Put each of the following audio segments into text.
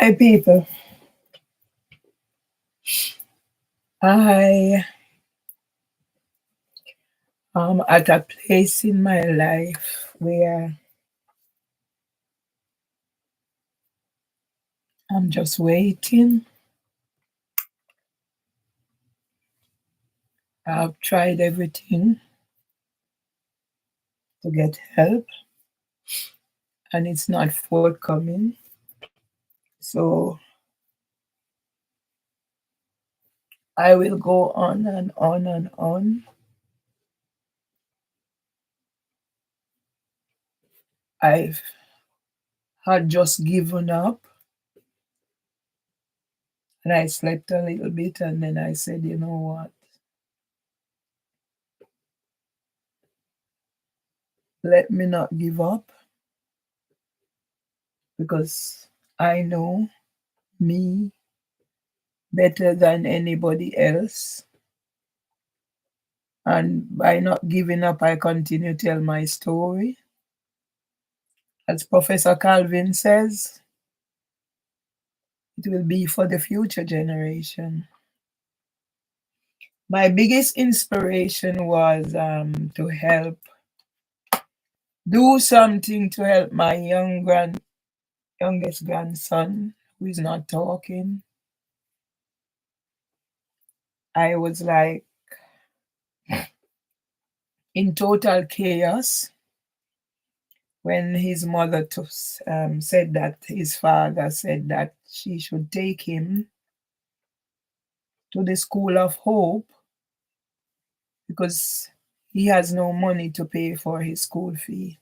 Okay, people. I am at a place in my life where I'm just waiting. I've tried everything to get help and it's not forthcoming. So I will go on and on and on. I've had just given up and I slept a little bit and then I said, you know what? Let me not give up because I know me better than anybody else. And by not giving up, I continue to tell my story. As Professor Calvin says, it will be for the future generation. My biggest inspiration was to help do something to help my youngest grandson who is not talking. I was like in total chaos when his mother said that his father said that she should take him to the School of Hope because he has no money to pay for his school fee.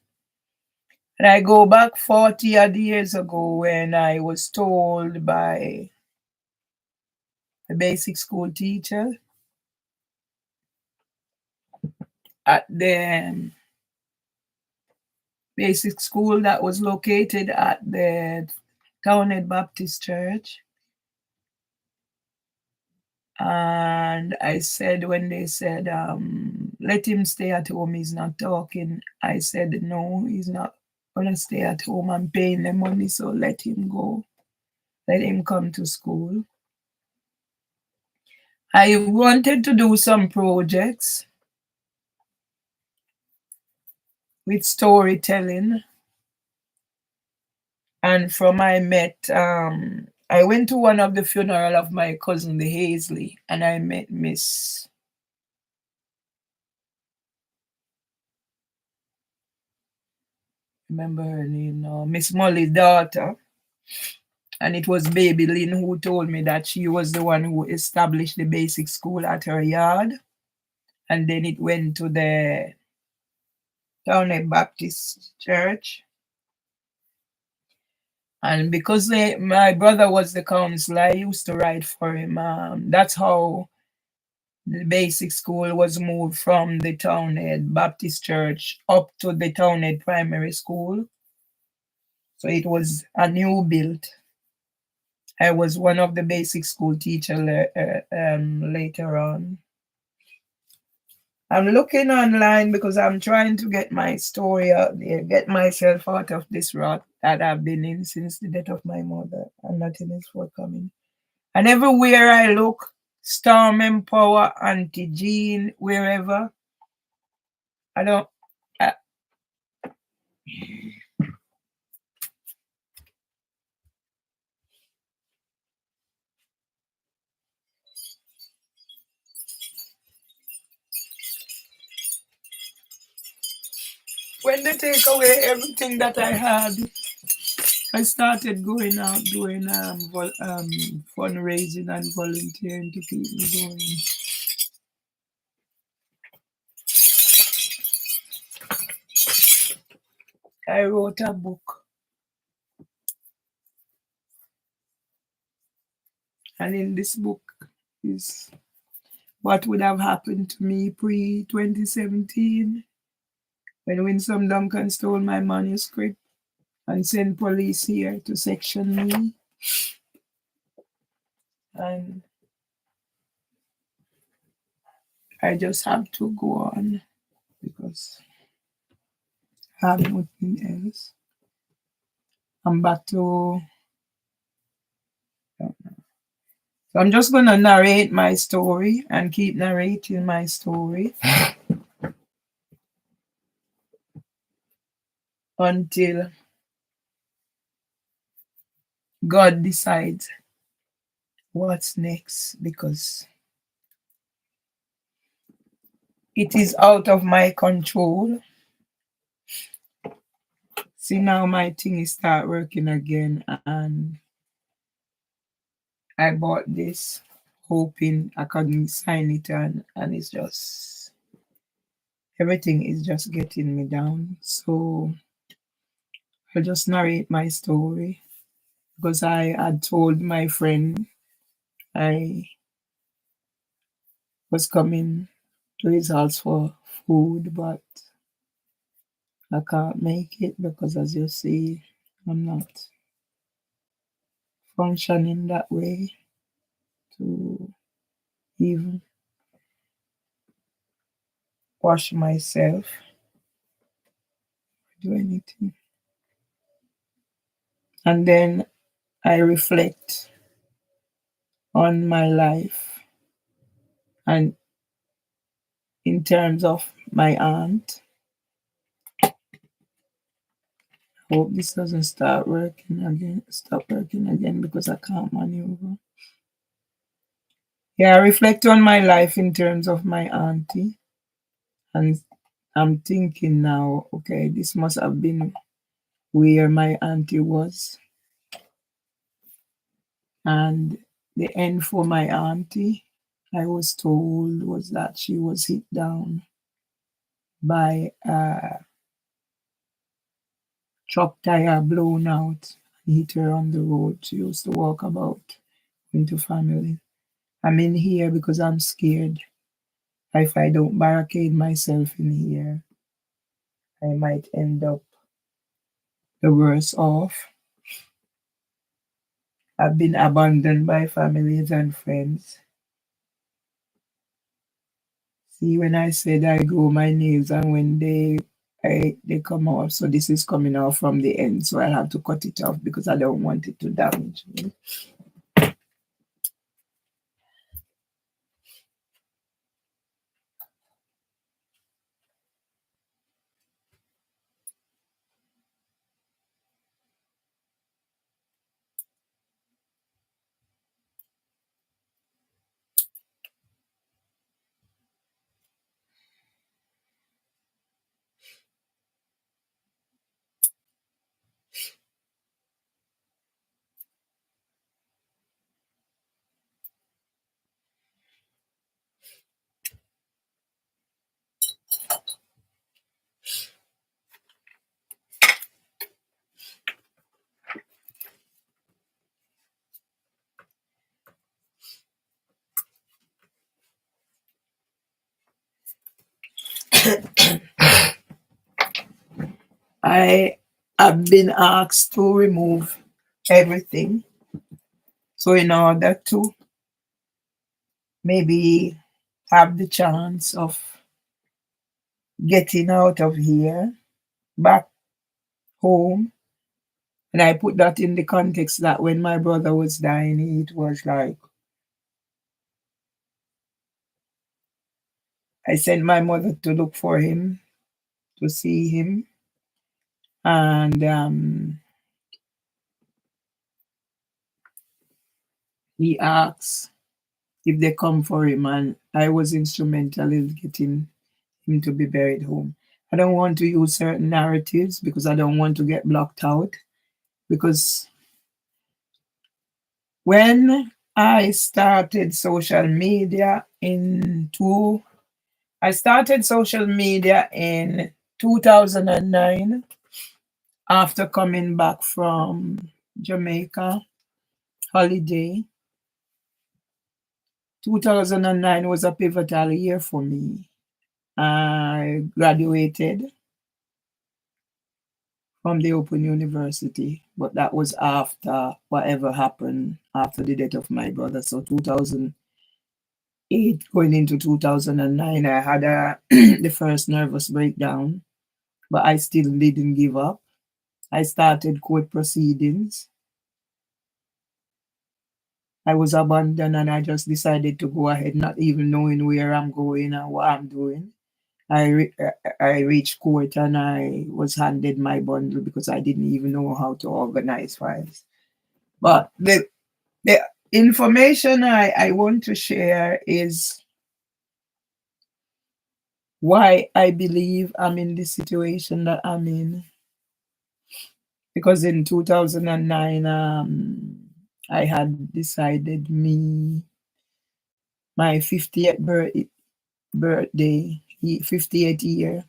And I go back 40 odd years ago when I was told by the basic school teacher at the basic school that was located at the Townhead Baptist Church. And I said, when they said, let him stay at home, he's not talking. I said, no, he's not going to stay at home. I'm paying the money, so let him go. Let him come to school. I wanted to do some projects with storytelling. And from I met, I went to one of the funeral of my cousin, the Hazley, and I met remember her name now, Miss Molly's daughter. And it was Baby Lynn who told me that she was the one who established the basic school at her yard. And then it went to the Townhead Baptist Church. And because my brother was the counselor, I used to write for him. That's how the basic school was moved from the Townhead Baptist Church up to the Townhead Primary School. So it was a new build. I was one of the basic school teachers later on. I'm looking online because I'm trying to get my story out there, get myself out of this rut that I've been in since the death of my mother, and nothing is forthcoming. And everywhere I look, Storm Empower, Auntie Jean, wherever, I don't. I, when they take away everything that I had, I started going out doing fundraising and volunteering to keep me going. I wrote a book, and in this book is what would have happened to me pre 2017 when Winsome Duncan stole my manuscript and sent police here to section me. And I just have to go on because I have nothing else. I'm back to. So I'm just going to narrate my story and keep narrating my story until God decides what's next, because it is out of my control. See, now my thing is start working again, and I bought this hoping I could sign it, and it's just everything is just getting me down. So I'll just narrate my story because I had told my friend I was coming to his house for food, but I can't make it because, as you see, I'm not functioning that way to even wash myself, do anything. And then I reflect on my life and in terms of my aunt. Hope this doesn't stop working again because I can't maneuver. Yeah, I reflect on my life in terms of my auntie, and I'm thinking now, okay, this must have been where my auntie was. And the end for my auntie, I was told, was that she was hit down by a truck tire blown out and hit her on the road. She used to walk about into family. I'm in here because I'm scared. If I don't barricade myself in here, I might end up the worse off. I've been abandoned by families and friends. See, when I said I grow my nails and when they come off, so this is coming off from the end, so I have to cut it off because I don't want it to damage me. I have been asked to remove everything. So in order to maybe have the chance of getting out of here back home, and I put that in the context that when my brother was dying, it was like I sent my mother to look for him, to see him, and he asked if they come for him, and I was instrumental in getting him to be buried home. I don't want to use certain narratives because I don't want to get blocked out. Because when I started social media I started social media in 2009, after coming back from Jamaica holiday. 2009 was a pivotal year for me. I graduated from the Open University, but that was after whatever happened after the death of my brother. So 2008 going into 2009, I had the first nervous breakdown, but I still didn't give up. I started court proceedings. I was abandoned and I just decided to go ahead, not even knowing where I'm going and what I'm doing. I reached court and I was handed my bundle because I didn't even know how to organize files. But the information I want to share is why I believe I'm in the situation that I'm in. Because in 2009, I had decided my 50th birthday, 58th year,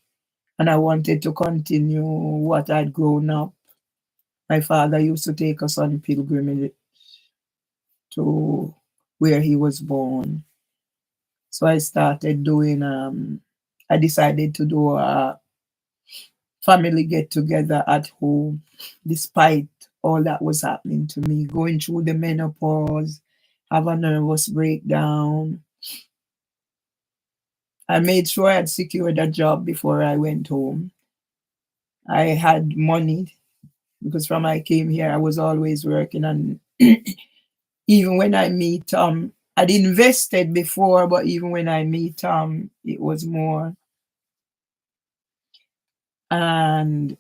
and I wanted to continue what I'd grown up. My father used to take us on pilgrimage to where he was born. So I started doing, I decided to do a family get together at home, despite all that was happening to me, going through the menopause, have a nervous breakdown. I made sure I had secured a job before I went home. I had money because from I came here, I was always working. And even when I meet Tom, I'd invested before, but even when I meet Tom, it was more. And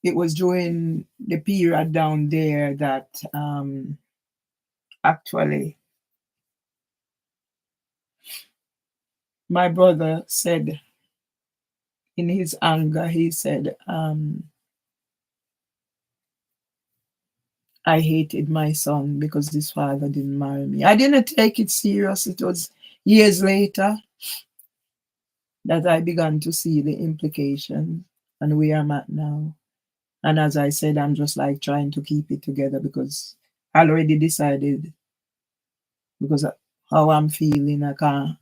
it was during the period down there that actually my brother said, in his anger, he said, I hated my son because his father didn't marry me. I didn't take it serious. It was years later that I began to see the implications and where I'm at now. And as I said, I'm just like trying to keep it together because I already decided, because of how I'm feeling, I can't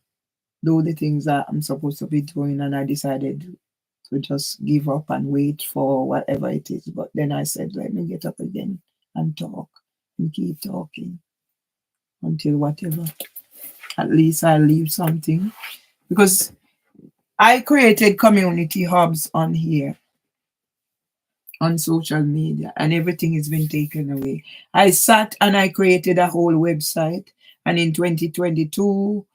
do the things that I'm supposed to be doing. And I decided to just give up and wait for whatever it is. But then I said, let me get up again and talk and keep talking until whatever. At least I leave something. Because I created community hubs on here, on social media, and everything has been taken away. I sat and I created a whole website. And in 2022,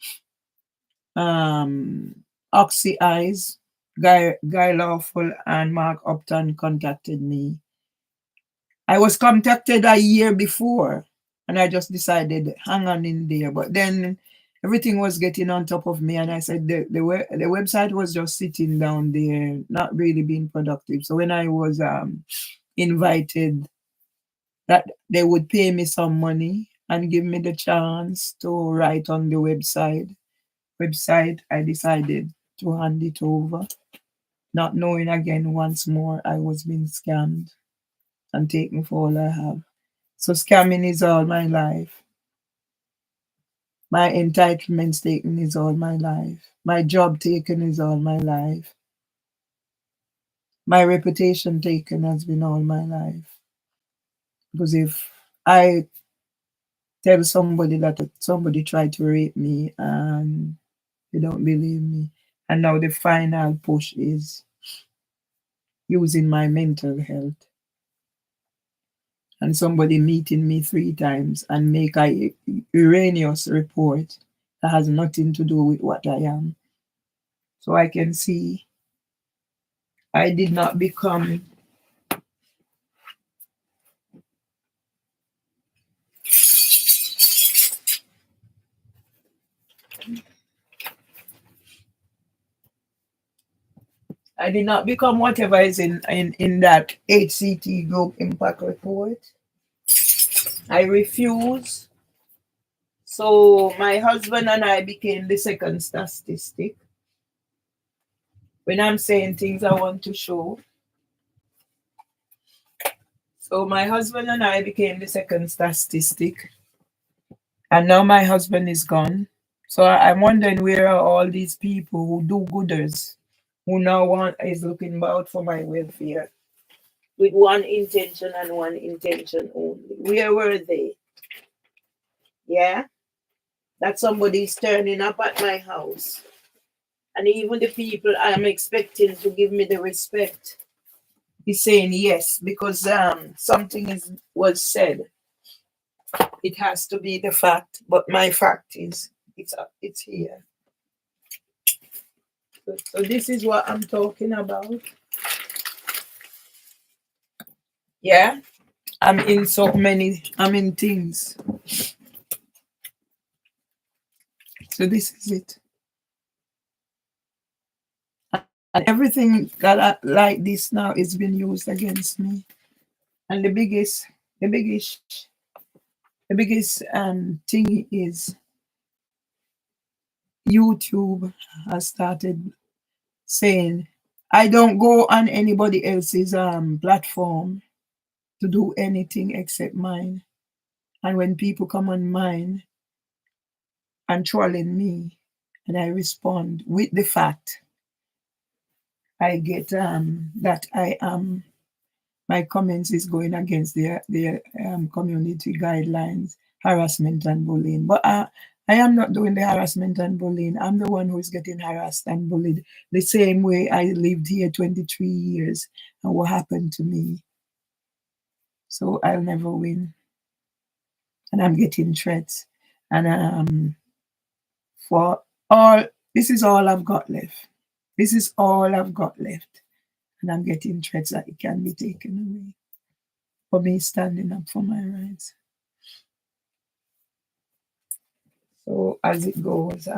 Oxy Eyes, Guy Lawful, and Mark Upton contacted me. I was contacted a year before, and I just decided hang on in there. But then everything was getting on top of me, and I said the website was just sitting down there, not really being productive. So when I was invited that they would pay me some money and give me the chance to write on the website, I decided to hand it over, not knowing again once more I was being scammed and taken for all I have. So scamming is all my life. My entitlements taken is all my life. My job taken is all my life. My reputation taken has been all my life. Because if I tell somebody that somebody tried to rape me and they don't believe me, and now the final push is using my mental health, and somebody meeting me 3 times and make a erroneous report that has nothing to do with what I am. So I can see I did not become whatever is in that HCT group impact report. I refuse. So my husband and I became the second statistic. When I'm saying things I want to show, So my husband and I became the second statistic, and now my husband is gone. So I'm wondering where are all these people who do gooders, who now want is looking out for my welfare with one intention and one intention only. Where were they? Yeah, that somebody's turning up at my house, and even the people I'm expecting to give me the respect is saying yes because something is was said. It has to be the fact, but my fact is it's here. So this is what I'm talking about. Yeah, I'm in so many. I'm in things. So this is it. And everything that like this now is being used against me. And the biggest, the biggest thing is YouTube has started saying I don't go on anybody else's platform to do anything except mine. And when people come on mine and trolling me, and I respond with the fact, I get that I am my comments is going against their community guidelines, harassment and bullying. But I am not doing the harassment and bullying. I'm the one who is getting harassed and bullied the same way I lived here 23 years and what happened to me. So I'll never win. And I'm getting threats. And for all, this is all I've got left. This is all I've got left. And I'm getting threats that it can be taken away for me standing up for my rights. So as it goes,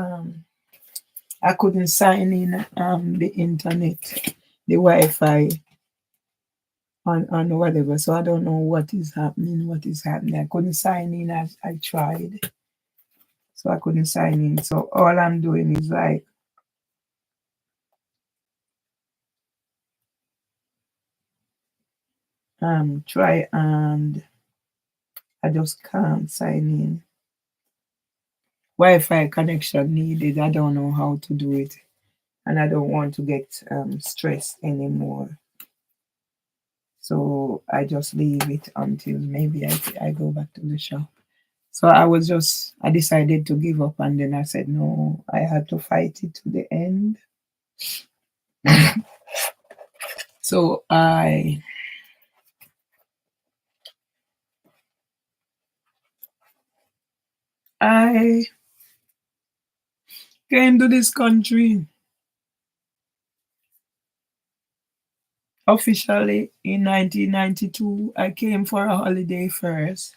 I couldn't sign in the internet, the Wi-Fi on whatever. So I don't know what is happening, I couldn't sign in as I tried. So I couldn't sign in. So all I'm doing is like try and I just can't sign in. Wi-Fi connection needed. I don't know how to do it. And I don't want to get stressed anymore. So I just leave it until maybe I go back to the shop. So I decided to give up and then I said, no, I had to fight it to the end. So I came to this country officially in 1992. I came for a holiday first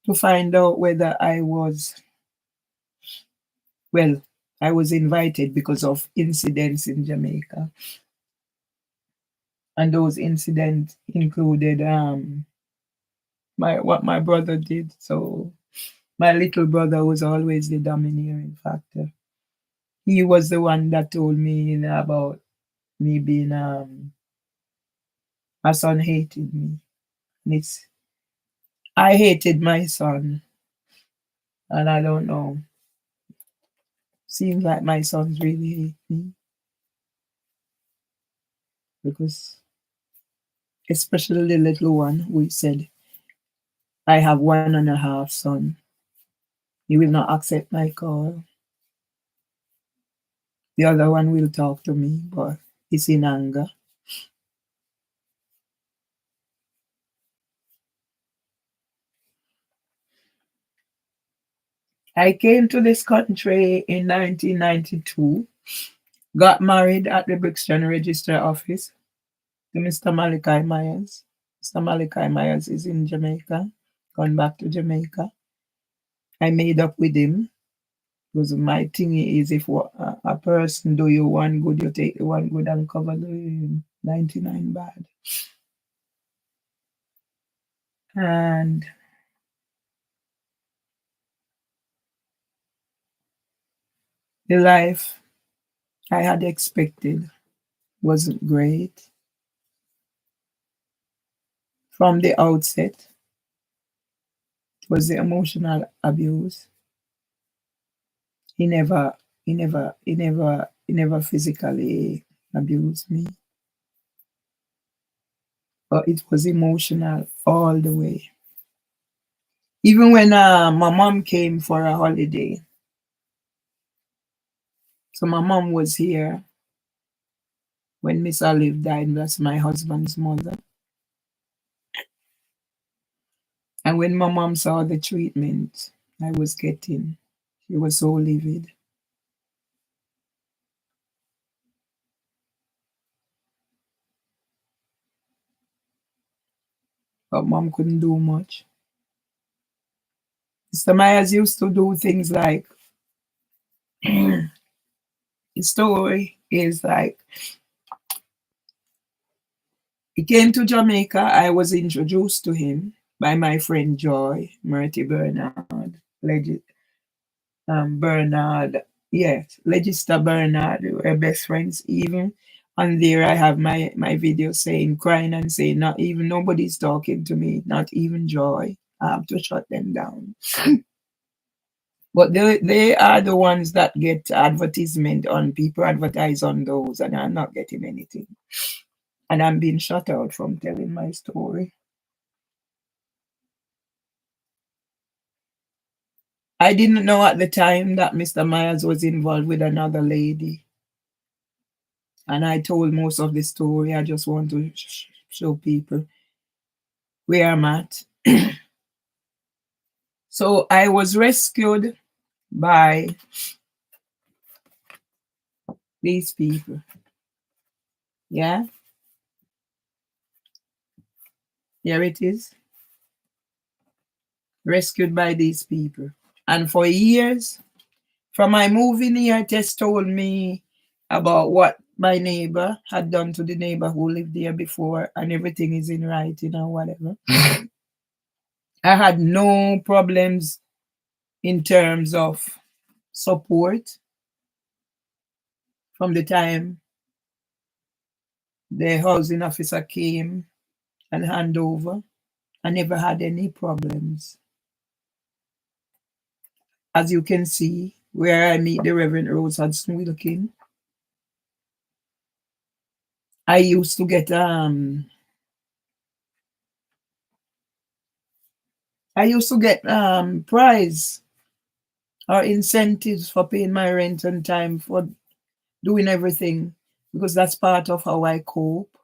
to find out whether well, I was invited because of incidents in Jamaica. And those incidents included what my brother did. So my little brother was always the domineering factor. He was the one that told me about me being my son hated me. And I hated my son, and I don't know. Seems like my sons really hate me because, especially the little one who said, "I have 1.5 son. He will not accept my call. The other one will talk to me, but he's in anger." I came to this country in 1992, got married at the Brixton Register Office to Mr. Malachi Myers. Mr. Malachi Myers is in Jamaica, gone back to Jamaica. I made up with him because my thing is if a person do you one good, you take the one good and cover the 99 bad. And the life I had expected wasn't great. from the outset. It was the emotional abuse. He never, he never physically abused me, but it was emotional all the way. Even when my mom came for a holiday, so my mom was here when Miss Olive died. That's my husband's mother. And when my mom saw the treatment I was getting, she was so livid. But mom couldn't do much. Mr. Myers used to do things like, the story is like, he came to Jamaica. I was introduced to him by my friend Joy, Mertie Bernard, Bernard, yes, Legister Bernard, we were best friends even. And there I have my video saying, crying and saying, not even, nobody's talking to me, not even Joy. I have to shut them down. But they are the ones that get advertisement on, people advertise on those, and I'm not getting anything. And I'm being shut out from telling my story. I didn't know at the time that Mr. Myers was involved with another lady. And I told most of the story. I just want to show people where I'm at. So I was rescued by these people. Yeah, here it is. Rescued by these people. And for years, from my moving here, Tess told me about what my neighbor had done to the neighbor who lived there before, and everything is in writing or whatever. I had no problems in terms of support from the time the housing officer came and hand over. I never had any problems. As you can see, where I meet the Reverend Rose Hudson Wilkin, I used to get prize or incentives for paying my rent on time, for doing everything, because that's part of how I cope.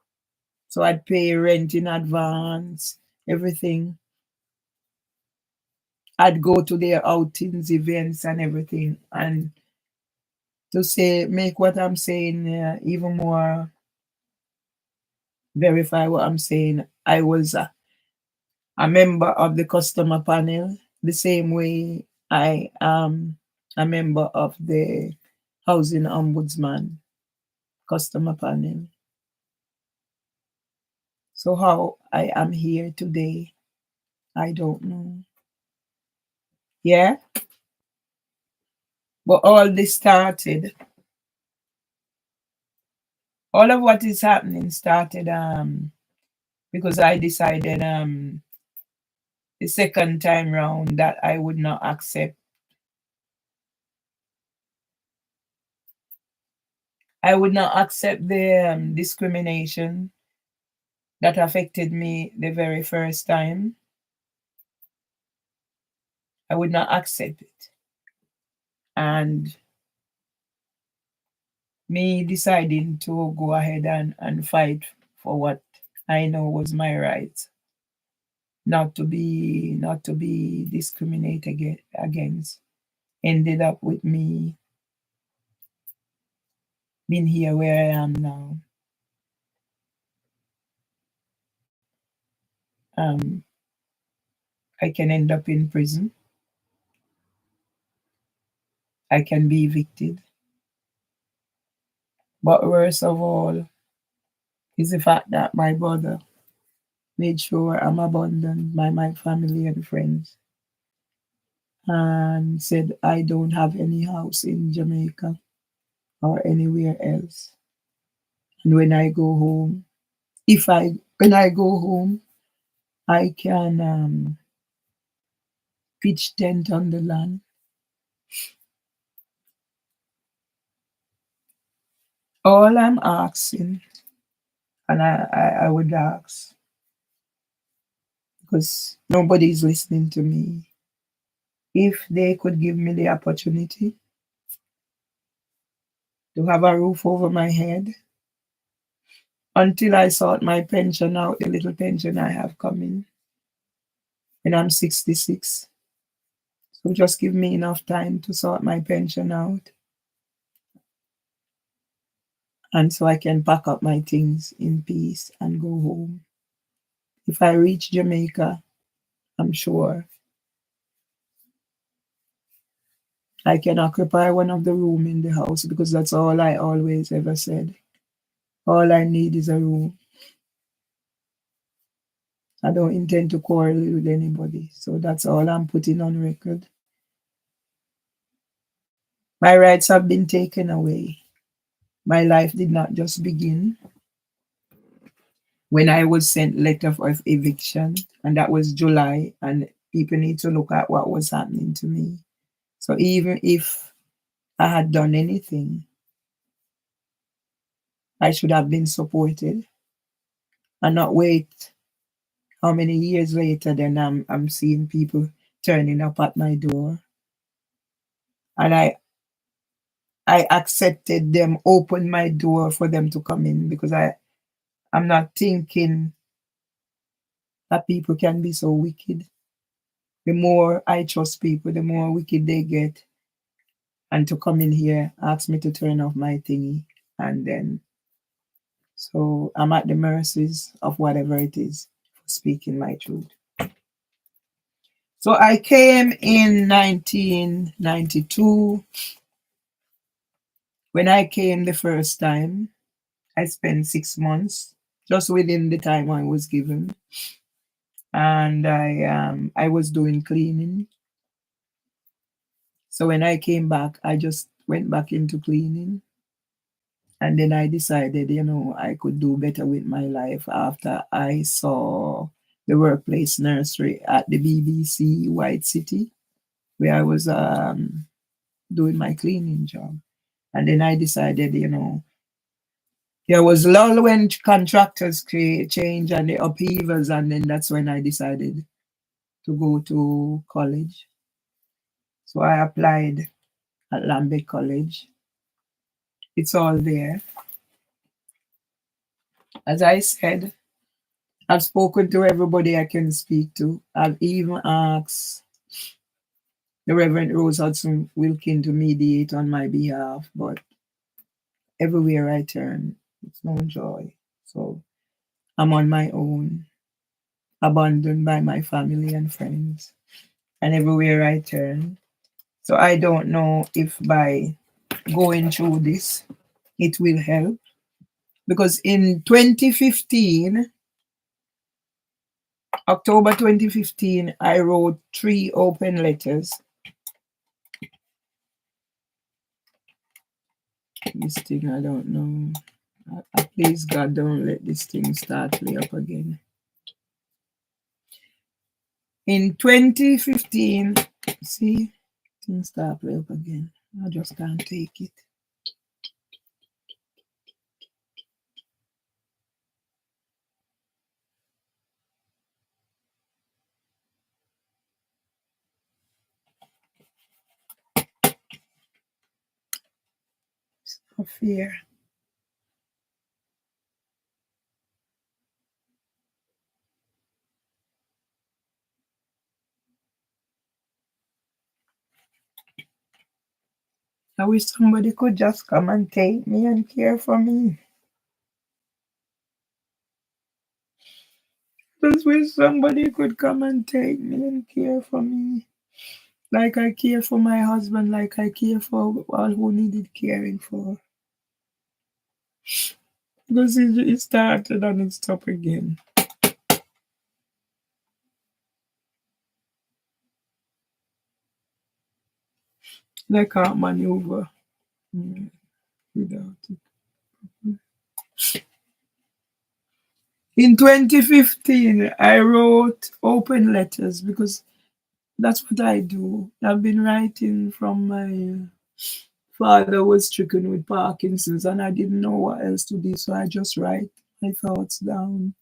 So I'd pay rent in advance, everything. I'd go to their outings, events, and everything. And to say, make what I'm saying even more, verify what I'm saying, I was a member of the customer panel, the same way I am a member of the housing ombudsman customer panel. So how I am here today, I don't know. Yeah, but all of what is happening started because I decided the second time round that I would not accept. I would not accept the discrimination that affected me the very first time. I would not accept it. And me deciding to go ahead and fight for what I know was my right, not to be discriminated against, ended up with me being here where I am now. Um, I can end up in prison. I can be evicted. But worst of all is the fact that my brother made sure I'm abandoned by my family and friends, and said I don't have any house in Jamaica or anywhere else. And when I go home, when I go home, I can pitch tent on the land. All I'm asking, and I would ask, because nobody's listening to me, if they could give me the opportunity to have a roof over my head until I sort my pension out, the little pension I have coming, and I'm 66. So just give me enough time to sort my pension out, and so I can pack up my things in peace and go home. If I reach Jamaica, I'm sure I can occupy one of the room in the house, because that's all I always ever said. All I need is a room. I don't intend to quarrel with anybody. So that's all I'm putting on record. My rights have been taken away. My life did not just begin when I was sent letter of eviction, and that was July, and people need to look at what was happening to me. So even if I had done anything, I should have been supported and not wait how many years later then I'm seeing people turning up at my door. And I accepted them, opened my door for them to come in, because I'm not thinking that people can be so wicked. The more I trust people, the more wicked they get. And to come in here, ask me to turn off my thingy, and then so I'm at the mercies of whatever it is for speaking my truth. So I came in 1992. When I came the first time, I spent 6 months just within the time I was given, and I was doing cleaning. So when I came back, I just went back into cleaning, and then I decided, I could do better with my life after I saw the workplace nursery at the BBC White City, where I was doing my cleaning job. And then I decided, there was lull when contractors change and the upheavals, and then that's when I decided to go to college. So I applied at Lambic College. It's all there. As I said, I've spoken to everybody I can speak to. I've even asked the Reverend Rose Hudson Wilkin to mediate on my behalf, but everywhere I turn, it's no joy. So I'm on my own, abandoned by my family and friends, and everywhere I turn. So I don't know if by going through this, it will help. Because in 2015, October 2015, I wrote 3 open letters. This thing, I don't know. Please, God, don't let this thing start play up again. In 2015, see, things start play up again. I just can't take it. It's no fear. I wish somebody could just come and take me and care for me. Just wish somebody could come and take me and care for me. Like I care for my husband, like I care for all who needed caring for. Because it started and it stopped again. I can't maneuver without it. In 2015, I wrote open letters because that's what I do. I've been writing from my father was stricken with Parkinson's and I didn't know what else to do, so I just write my thoughts down.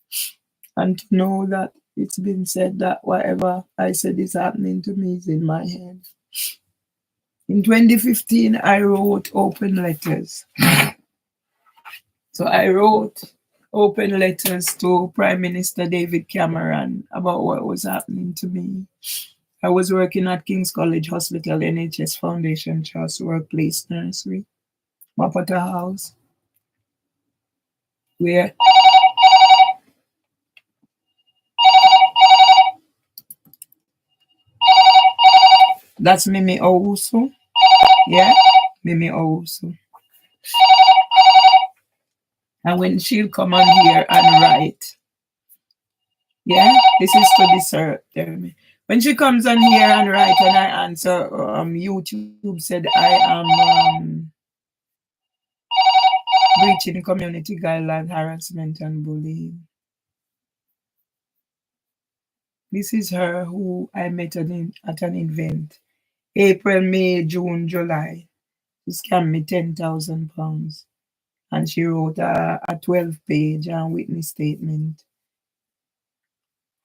And to know that it's been said that whatever I said is happening to me is in my head. In 2015, I wrote open letters. So I wrote open letters to Prime Minister David Cameron about what was happening to me. I was working at King's College Hospital, NHS Foundation Trust, Workplace Nursery, Mapata House, where that's Mimi Owusu. Yeah, Mimi Owusu. And when she'll come on here and write, yeah, this is to disturb me. When she comes on here and write and I answer, YouTube said I am breaching community guidelines, harassment and bullying. This is her who I met at an event. April, May, June, July. She scammed me £10,000. And she wrote a 12-page witness statement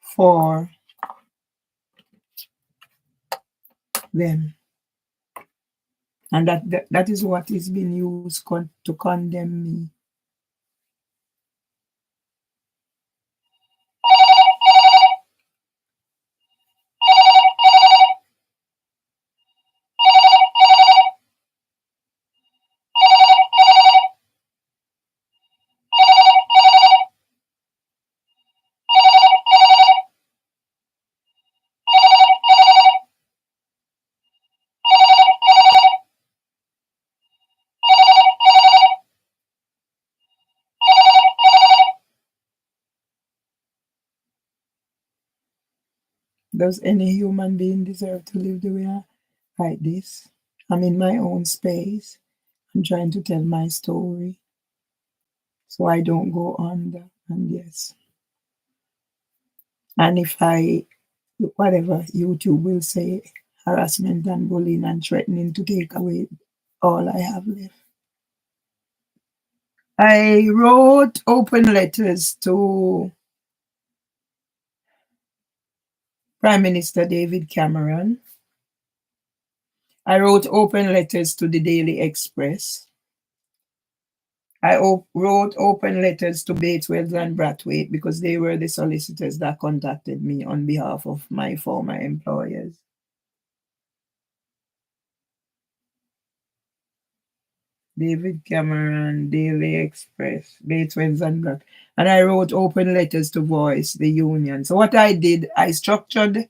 for them. And that is what is being used to condemn me. Does any human being deserve to live the way like this? I'm in my own space. I'm trying to tell my story so I don't go under. And yes. And if whatever YouTube will say, harassment and bullying and threatening to take away all I have left. I wrote open letters to Prime Minister David Cameron. I wrote open letters to the Daily Express. I wrote open letters to Bateswells and Brathwaite because they were the solicitors that contacted me on behalf of my former employers. David Cameron, Daily Express, Bateswells and Brathwaite. And I wrote open letters to Voice, the union. So what I did, I structured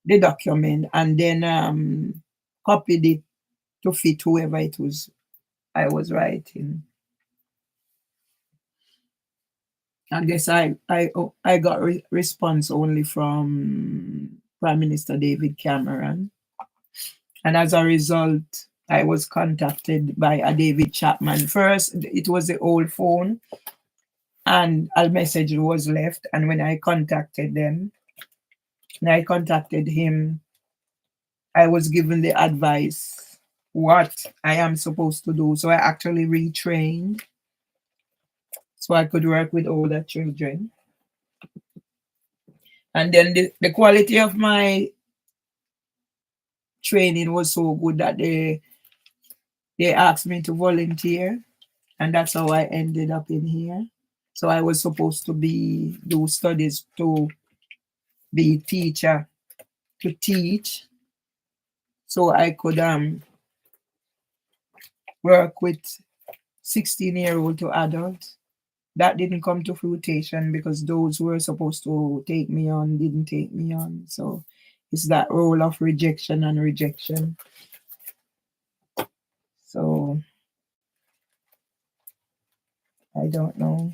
the document and then copied it to fit whoever it was I was writing. I guess I got response only from Prime Minister David Cameron, and as a result, I was contacted by a David Chapman. First, it was the old phone, and a message was left. And when I contacted them, and I contacted him, I was given the advice what I am supposed to do. So I actually retrained so I could work with older children. And then the quality of my training was so good that they asked me to volunteer, and that's how I ended up in here. So I was supposed to do studies to be teacher, to teach, so I could work with 16-year-old to adults. That didn't come to fruition because those who were supposed to take me on didn't take me on. So it's that role of rejection and rejection. So I don't know.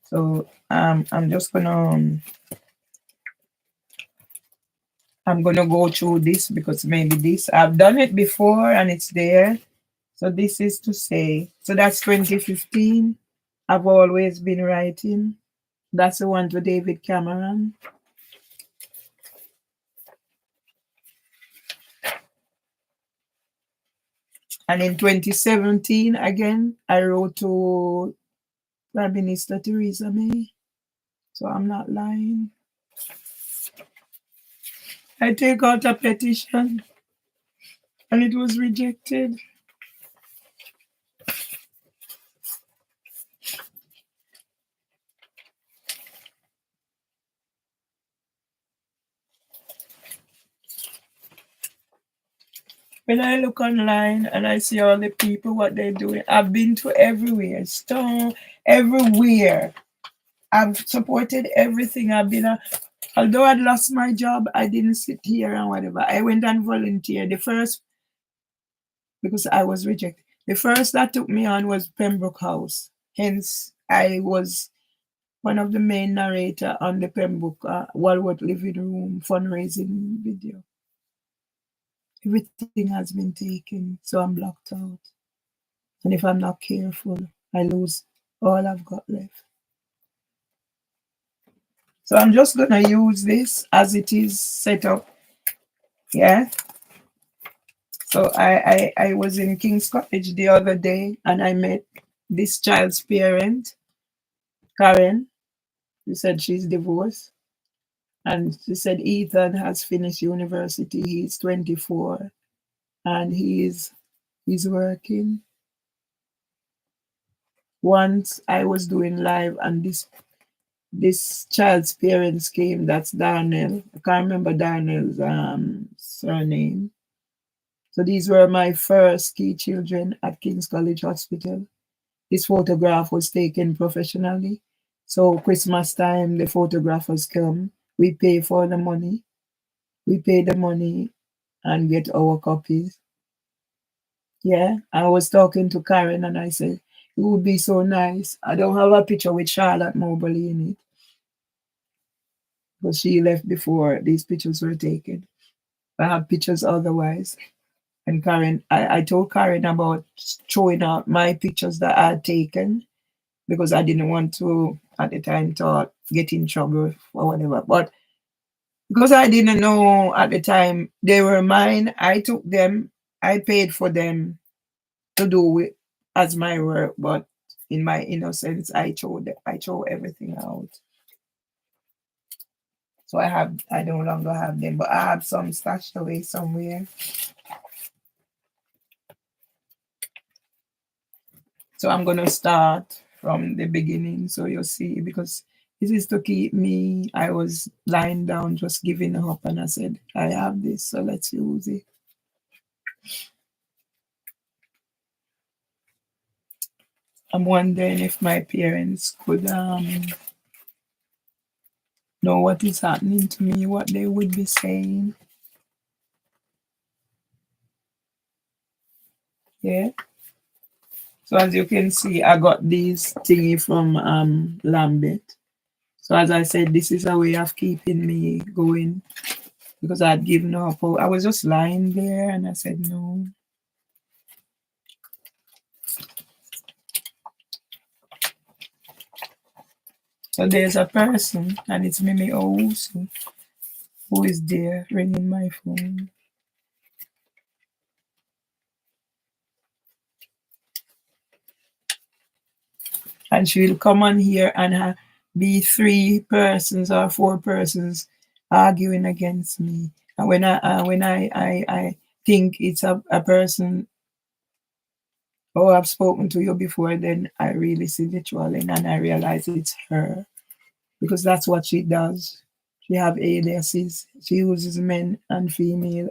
So I'm just gonna I'm gonna go through this because maybe this I've done it before and it's there. So this is to say, so that's 2015. I've always been writing. That's the one to David Cameron. And in 2017, again, I wrote to Prime Minister Theresa May. So I'm not lying. I take out a petition and it was rejected. When I look online and I see all the people, what they're doing, I've been to everywhere, Stone, everywhere. I've supported everything. Although I'd lost my job, I didn't sit here and whatever. I went and volunteered. Because I was rejected. The first that took me on was Pembroke House. Hence, I was one of the main narrator on the Pembroke Walworth Living Room fundraising video. Everything has been taken, so I'm blocked out. And if I'm not careful, I lose all I've got left. So I'm just gonna use this as it is set up. Yeah. So I was in King's College the other day and I met this child's parent, Karen. She said she's divorced. And she said Ethan has finished university. He's 24 and he's working. Once I was doing live and this child's parents came, that's Darnell. I can't remember Darnell's surname. So these were my first key children at King's College Hospital. This photograph was taken professionally. So Christmas time, the photographers come. We pay for the money. We pay the money and get our copies. Yeah, I was talking to Karen and I said, it would be so nice. I don't have a picture with Charlotte Mervelee in it, because she left before these pictures were taken. I have pictures otherwise. And Karen, I told Karen about showing out my pictures that I had taken because I didn't want to, at the time, thought get in trouble or whatever. But because I didn't know at the time they were mine, I took them, I paid for them to do it as my work. But in my innocence, I throw everything out. So I no longer have them, but I have some stashed away somewhere. So I'm gonna start from the beginning so you'll see, because this is to keep me. I was lying down just giving up and I said, I have this, so let's use it. I'm wondering if my parents could know what is happening to me, what they would be saying. Yeah. So as you can see, I got these thingy from Lambert. So as I said, this is a way of keeping me going because I had given up. I was just lying there and I said no. So there's a person and it's Mimi Owusu who is there ringing my phone. And she will come on here and be 3 persons or 4 persons arguing against me. And when I think it's a person, oh, I've spoken to you before, then I really see the trolling and I realize it's her, because that's what she does. She have aliases. She uses men and female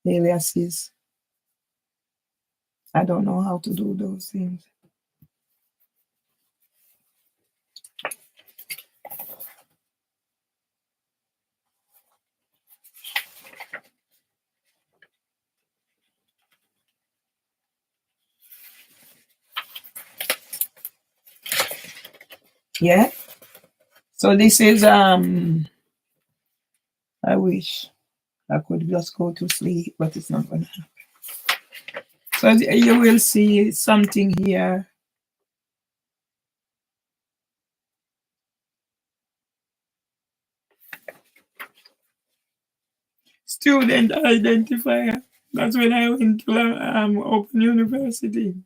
aliases. I don't know how to do those things. Yeah. So this is I wish I could just go to sleep, but it's not gonna happen. So you will see something here. student identifier. That's when I went to Open University.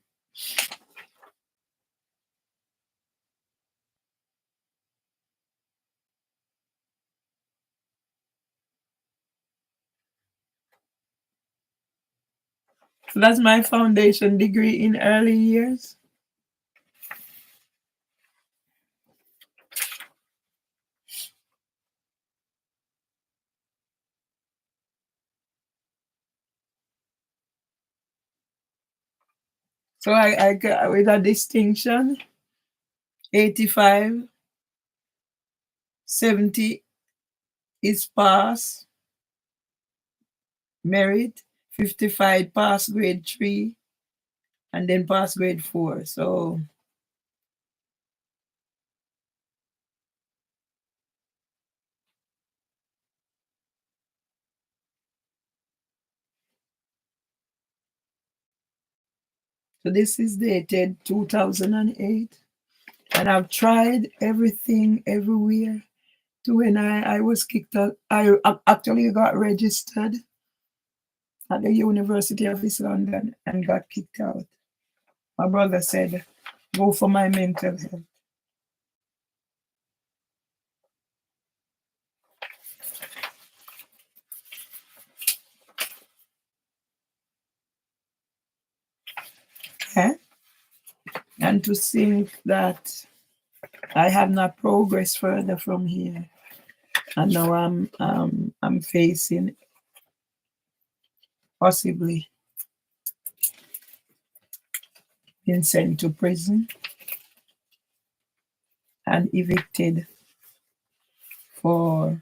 So that's my foundation degree in early years. So I got with a distinction, 85, 70 is pass, merit, 55 pass grade 3, and then pass grade 4. So this is dated 2008. And I've tried everything everywhere. To when I was kicked out, I actually got registered at the University of East London and got kicked out. My brother said, go for my mental health. Eh? And to think that I have not progressed further from here. And now I'm facing possibly being sent to prison and evicted for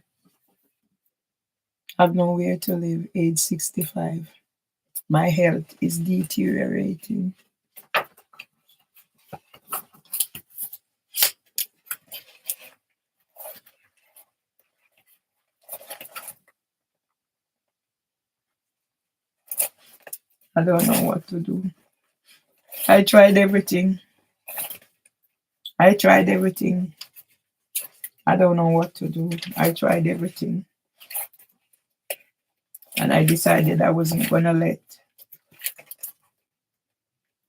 have nowhere to live, age 65. My health is deteriorating. I don't know what to do. I tried everything. I tried everything. I don't know what to do. I tried everything. And I decided I wasn't going to let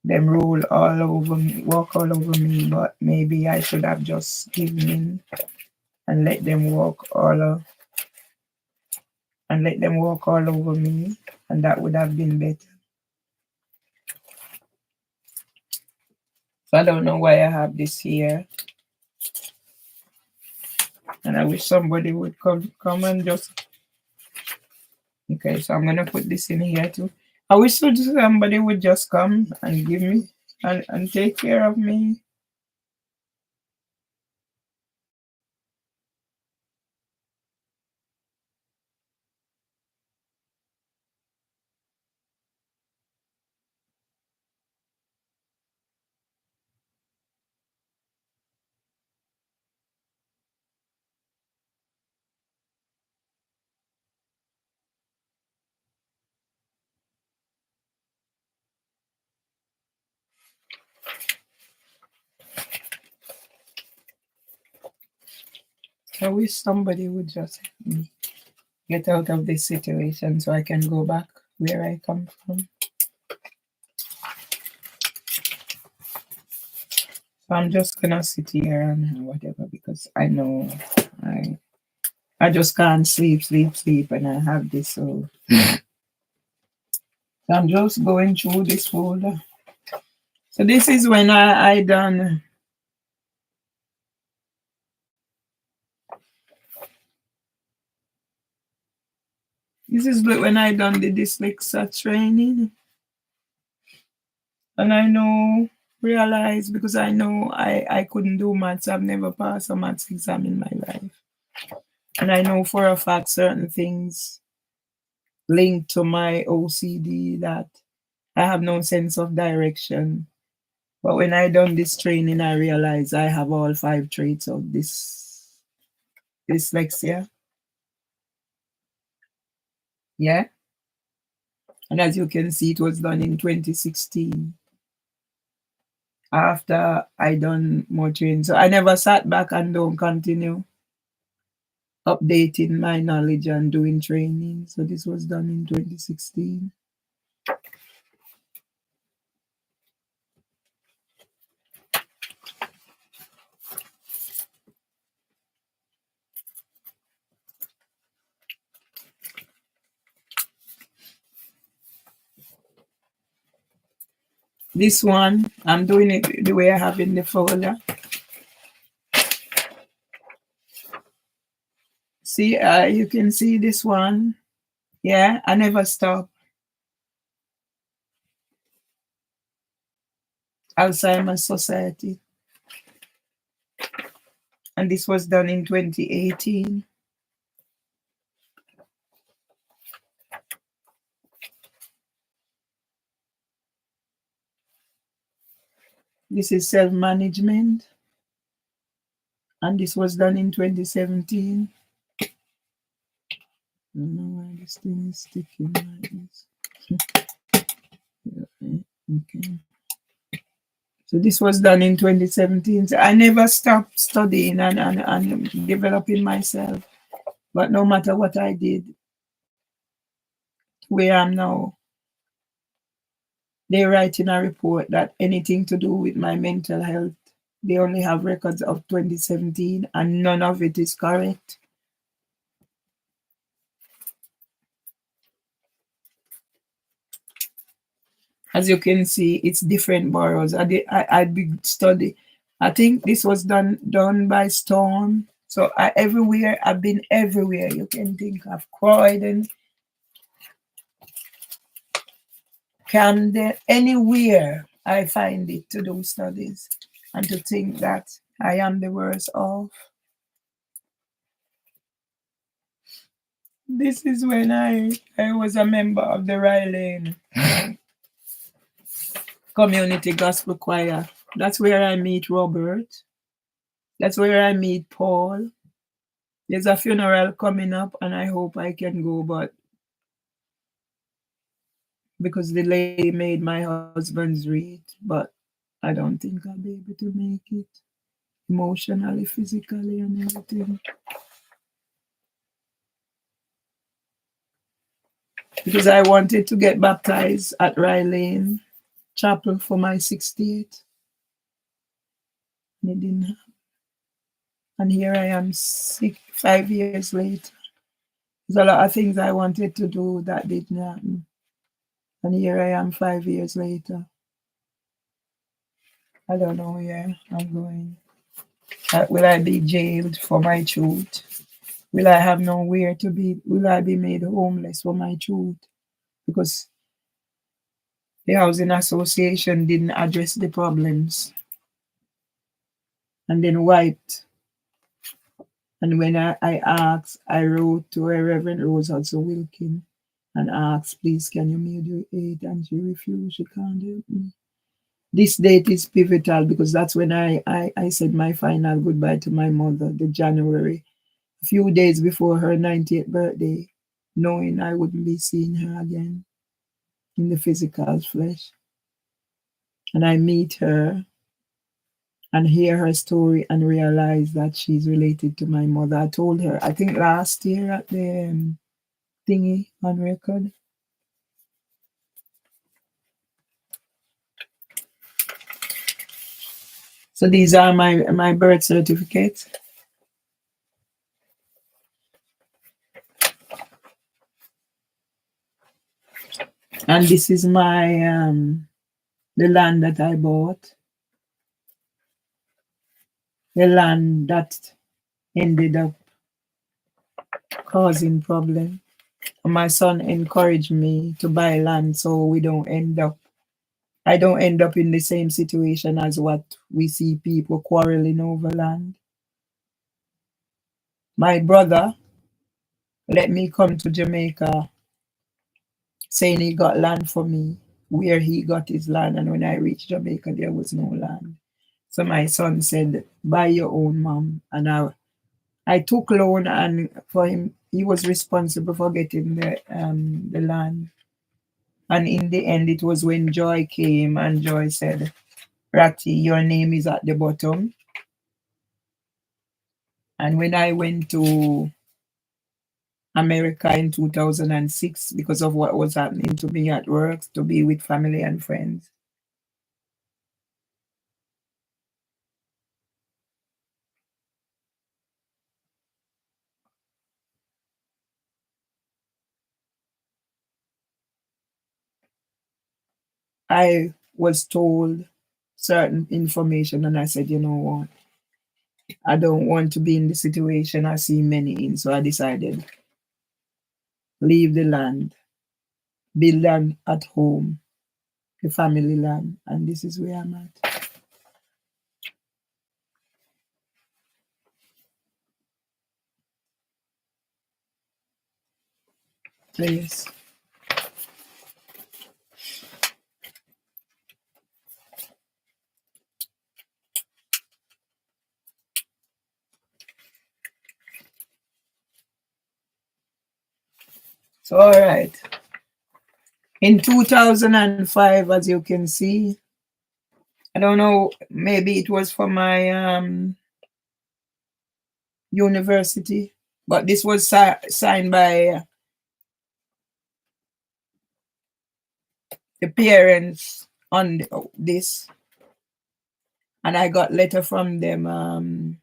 them roll all over me, walk all over me, but maybe I should have just given in and let them walk all over me, and that would have been better. So I don't know why I have this here. And I wish somebody would come and just. Okay, so I'm gonna put this in here too. I wish somebody would just come and give me and take care of me. I wish somebody would just help me get out of this situation so I can go back where I come from. So I'm just gonna sit here and whatever because I know I just can't sleep, and I have this so I'm just going through this folder. So this is when I done. This is when I done the dyslexia training. And I know, realize because I know I couldn't do maths. I've never passed a maths exam in my life. And I know for a fact certain things linked to my OCD that I have no sense of direction. But when I done this training, I realized I have all 5 traits of this dyslexia. Yeah. And as you can see, it was done in 2016. After I done more training. So I never sat back and don't continue. updating my knowledge and doing training. So this was done in 2016. This one, I'm doing it the way I have in the folder. See, you can see this one. Yeah, I never stop. Alzheimer's Society. And this was done in 2018. This is self-management. And this was done in 2017. I don't know why this thing is sticking like this. Okay. So this was done in 2017. So I never stopped studying and developing myself. But no matter what I did, where I'm now, they write in a report that anything to do with my mental health, they only have records of 2017 and none of it is correct. As you can see, it's different boroughs. I big study. I think this was done by Storm. So everywhere, I've been everywhere you can think of. Croydon, Camden, anywhere I find it to do studies. And to think that I am the worst off. This is when I was a member of the Rye Community Gospel Choir. That's where I meet Robert. That's where I meet Paul. There's a funeral coming up and I hope I can go, but because the lady made my husband's read, but I don't think I'll be able to make it emotionally, physically, and everything. Because I wanted to get baptized at Rye Lane Chapel for my 68th. And it didn't happen. And here I am 5 years later. There's a lot of things I wanted to do that didn't happen. And here I am 5 years later. I don't know where I'm going. Will I be jailed for my truth? Will I have nowhere to be? Will I be made homeless for my truth? Because the housing association didn't address the problems. And then wiped. And when I asked, I wrote to a Reverend Rose Hudson Wilkin and asked, please, can you mediate aid? And she refused, she can't help me. This date is pivotal because that's when I said my final goodbye to my mother, the January, a few days before her 90th birthday, knowing I wouldn't be seeing her again in the physical flesh. And I meet her and hear her story and realize that she's related to my mother. I told her, I think last year at the thingy on record. So these are my birth certificates. And this is my the land that I bought. The land that ended up causing problem. My son encouraged me to buy land so I don't end up in the same situation as what we see people quarreling over land. My brother let me come to Jamaica saying he got land for me, where he got his land. And when I reached Jamaica, there was no land. So my son said, buy your own, mom. And I took loan and for him, he was responsible for getting the land. And in the end, it was when Joy came and Joy said, Ratty, your name is at the bottom. And when I went to America in 2006 because of what was happening to me at work, to be with family and friends. I was told certain information and I said, you know what? I don't want to be in the situation I see many in. So I decided leave the land, build land at home, the family land, and this is where I'm at. So yes. So all right. In 2005, as you can see, I don't know, maybe it was for my university, but this was signed by the parents on this, and I got letter from them.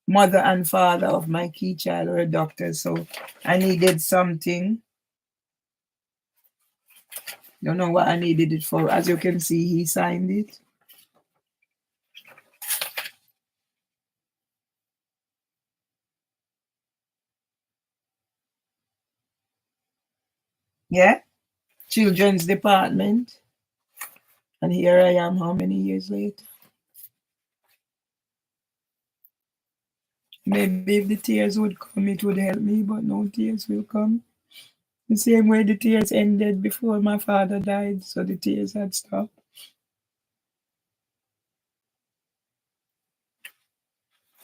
Mother and father of my key child were doctors, so I needed something. Don't know what I needed it for. As you can see, he signed it. Yeah, children's department, and here I am. How many years later? Maybe if the tears would come, it would help me, but no tears will come. The same way the tears ended before my father died, so the tears had stopped.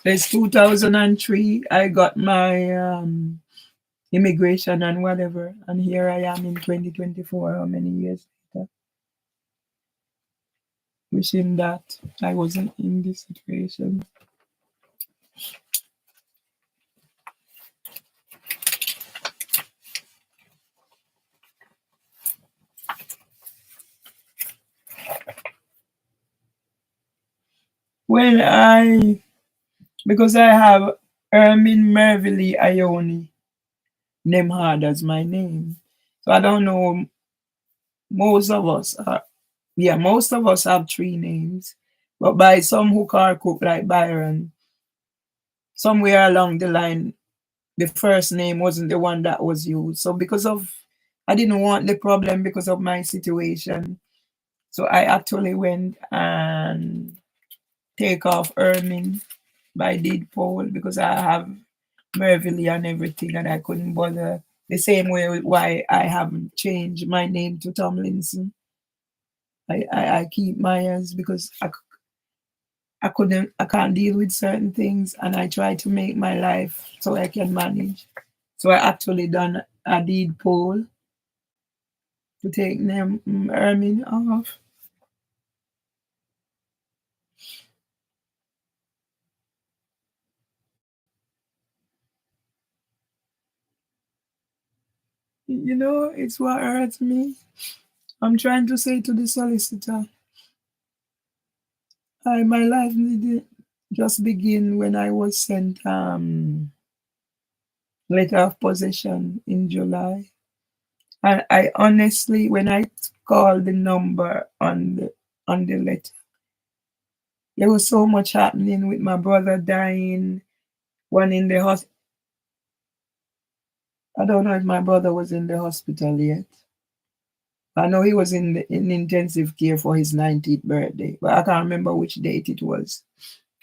So it's 2003. I got my immigration and whatever, and here I am in 2024. How many years later? Wishing that I wasn't in this situation. Well, because I have Mervelee Ione Nemhard as my name, so I don't know. Most of us are, yeah, most of us have three names, but by some hook or crook, like Byron, somewhere along the line, the first name wasn't the one that was used. So because of, I didn't want the problem because of my situation. So I actually went and take off Ermin by deed poll because I have Mervelee and everything, and I couldn't bother. The same way why I haven't changed my name to Tomlinson. I keep myers because I can't deal with certain things, and I try to make my life so I can manage. So I actually done a deed poll to take name Ermin off. You know, it's what hurts me. I'm trying to say to the solicitor, my life didn't just begin when I was sent letter of possession in July. And I honestly, when I called the number on the letter, there was so much happening with my brother dying, one in the hospital. I don't know if my brother was in the hospital yet. I know he was in intensive care for his 90th birthday, but I can't remember which date it was.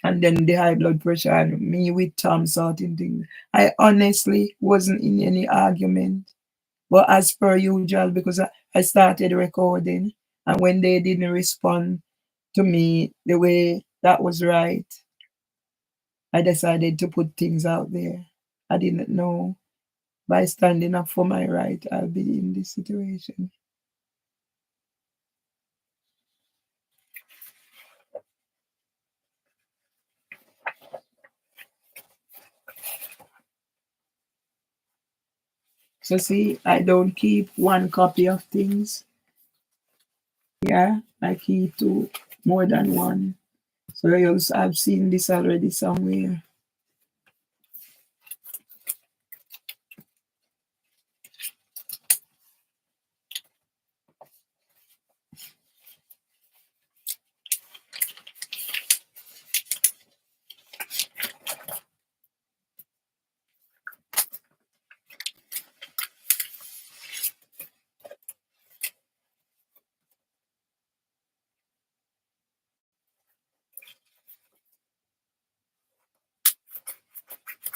And then the high blood pressure and me with Tom sorting things. I honestly wasn't in any argument, but as per usual, because I started recording, and when they didn't respond to me the way that was right, I decided to put things out there. I didn't know by standing up for my right, I'll be in this situation. So see, I don't keep one copy of things. Yeah, I keep two, more than one. So I've seen this already somewhere.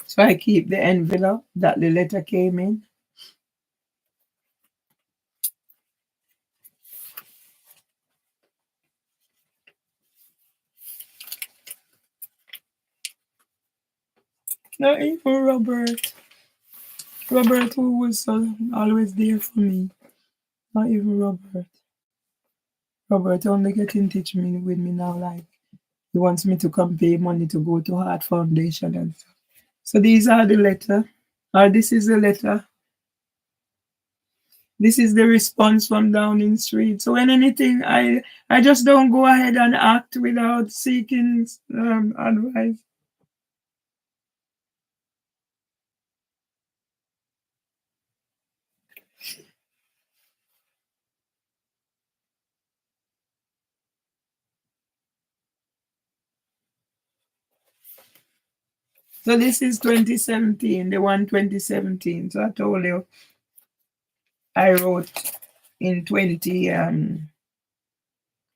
So I keep the envelope that the letter came in. Not even Robert. Robert, who was always there for me. Not even Robert. Robert only get in touch with me now, like he wants me to come pay money to go to Heart Foundation and stuff. So these are the letter, or this is the letter. This is the response from Downing Street. So when anything, I just don't go ahead and act without seeking advice. So this is 2017, the one 2017. So I told you I wrote in 20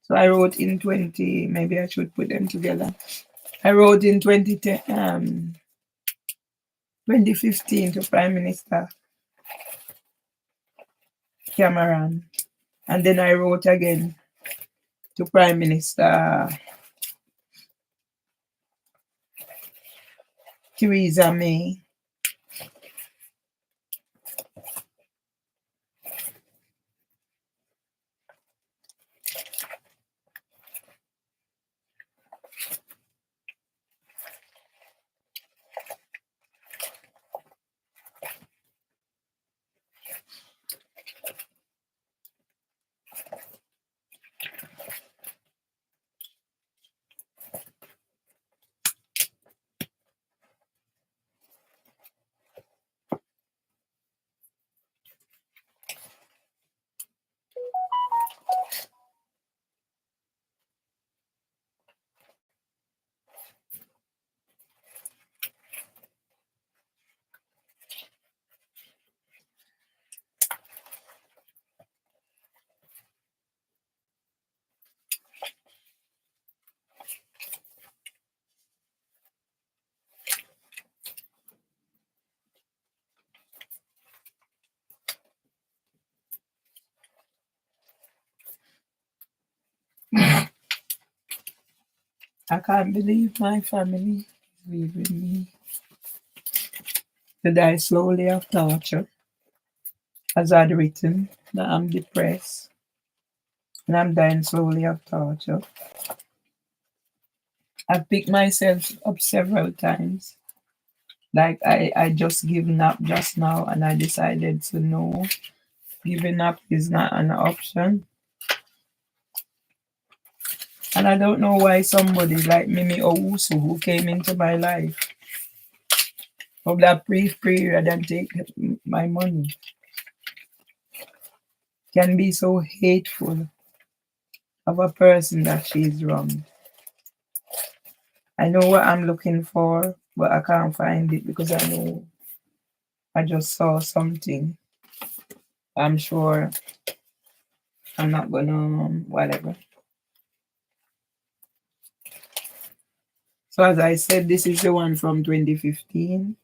so I wrote in 20, maybe I should put them together. I wrote in 2015 to Prime Minister Cameron. And then I wrote again to Prime Minister Theresa May. I can't believe my family is leaving me to die slowly of torture. As I'd written, that I'm depressed and I'm dying slowly of torture. I've picked myself up several times. Like I just given up just now and I decided to no, giving up is not an option. And I don't know why somebody like Mimi Owusu, who came into my life for that brief period and take my money, can be so hateful of a person that she's wronged. I know what I'm looking for, but I can't find it because I know I just saw something. I'm sure I'm not gonna whatever. So as I said, this is the one from 2015.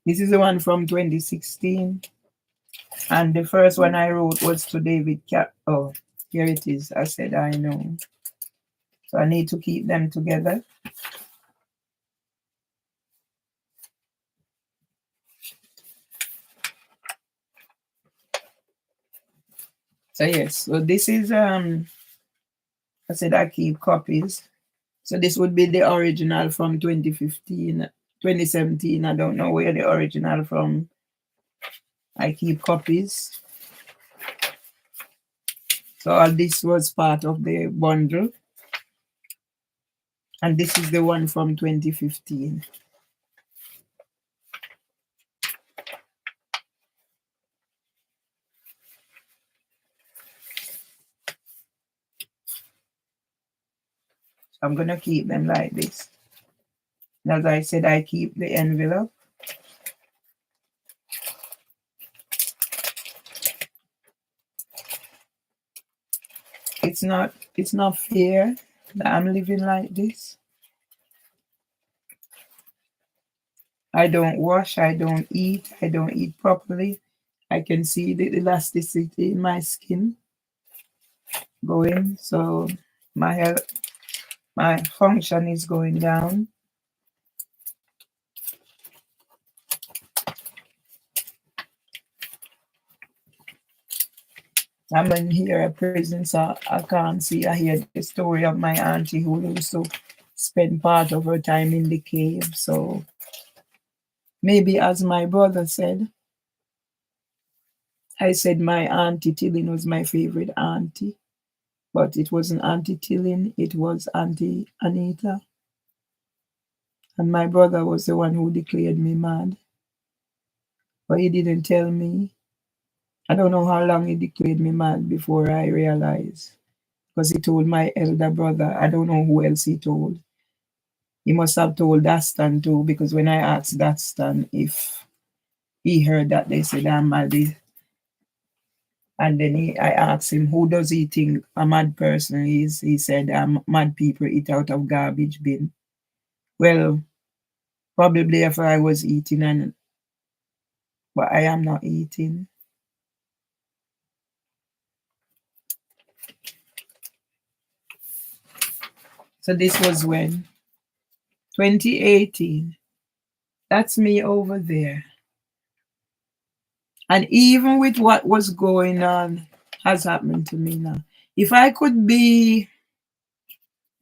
This is the one from 2016. And the first one I wrote was to David Cap. Oh, here it is. I said I know. So I need to keep them together. So yes, so this is I said I keep copies. So this would be the original from 2015, 2017. I don't know where the original from I keep copies. So all this was part of the bundle. And this is the one from 2015. I'm gonna keep them like this. As I said, I keep the envelope. It's not fair that I'm living like this. I don't wash, I don't eat properly. I can see the elasticity in my skin going. So my health, my function is going down. I'm in here a prison, so I can't see. I hear the story of my auntie who used to spend part of her time in the cave. So maybe as my brother said, I said my auntie Tillin was my favorite auntie, but it wasn't Auntie Tillin, it was Auntie Anita. And my brother was the one who declared me mad. But he didn't tell me. I don't know how long he declared me mad before I realized. Because he told my elder brother. I don't know who else he told. He must have told Dastan too, because when I asked Dastan if he heard that, they said I'm mad. And then I asked him, who does he think a mad person is? He said, mad people eat out of garbage bin. Well, probably if I was eating, but I am not eating. So this was when? 2018. That's me over there. And even with what was going on, has happened to me now. If I could be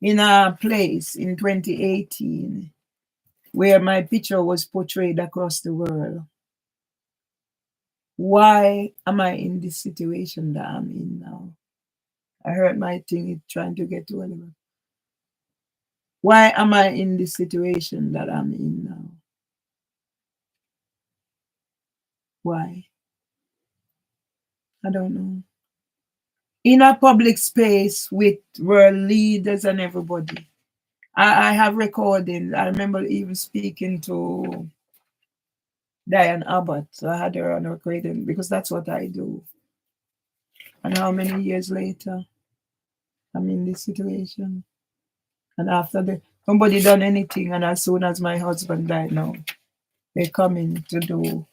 in a place in 2018 where my picture was portrayed across the world, why am I in this situation that I'm in now? I heard my thing trying to get to whatever. Why am I in this situation that I'm in now? Why? I don't know. In a public space with world leaders and everybody. I have recordings. I remember even speaking to Diane Abbott. So I had her on recording because that's what I do. And how many years later, I'm in this situation. And after nobody done anything, and as soon as my husband died now, they come in to do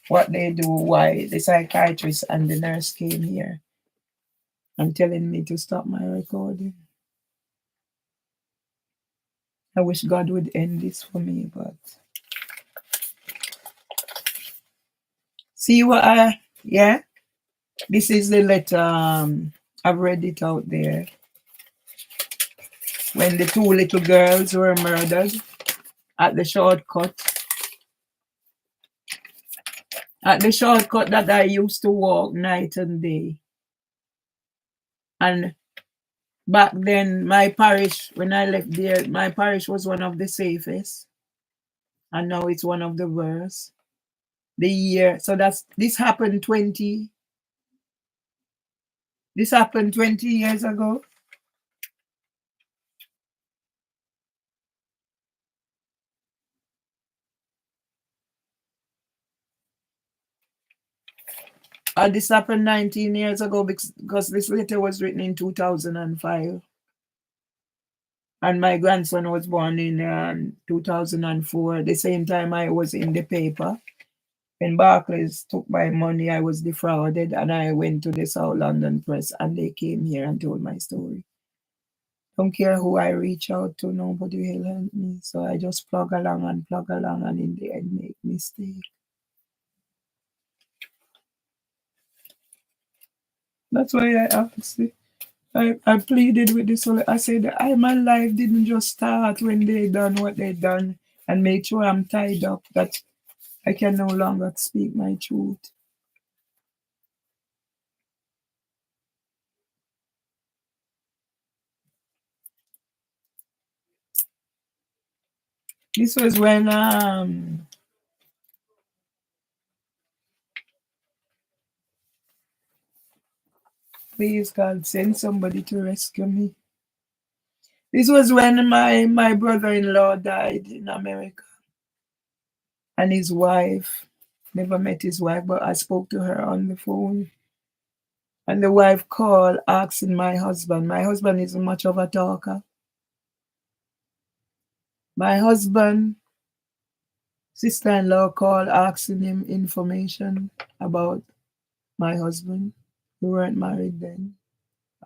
what they do, why the psychiatrist and the nurse came here and telling me to stop my recording. I wish God would end this for me, but see what yeah, this is the letter. I've read it out there. When the two little girls were murdered at the shortcut. At the shortcut that I used to walk night and day. And back then, my parish, when I left there, my parish was one of the safest. And now it's one of the worst. The year, so this happened 20 years ago. This happened 19 years ago because this letter was written in 2005. And my grandson was born in 2004, the same time I was in the paper. When Barclays took my money, I was defrauded, and I went to the South London Press, and they came here and told my story. Don't care who I reach out to, nobody will help me. So I just plug along, and in the end make mistake. That's why I asked it. I pleaded with this. I said, my life didn't just start when they done what they done and made sure I'm tied up. That I can no longer speak my truth. This was when please God send somebody to rescue me. This was when my brother-in-law died in America, and his wife, never met his wife, but I spoke to her on the phone. And the wife called asking my husband. My husband isn't much of a talker. My husband, sister-in-law called asking him information about my husband. We weren't married then.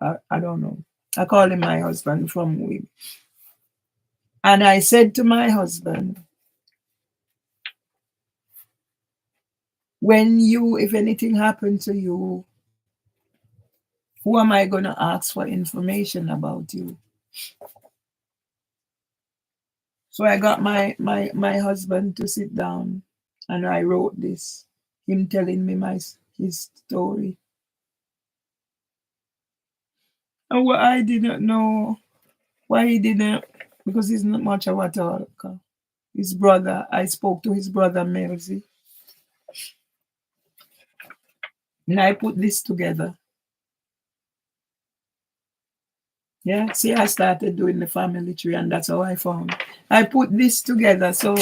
I don't know. I called him my husband from we. And I said to my husband, when you, if anything happened to you, who am I going to ask for information about you? So I got my husband to sit down and I wrote this, him telling me his story. And what I didn't know, why he didn't, because he's not much of a talker. His brother, I spoke to his brother Mervelee, and I put this together. Yeah, see, I started doing the family tree, and that's how I found. I put this together, so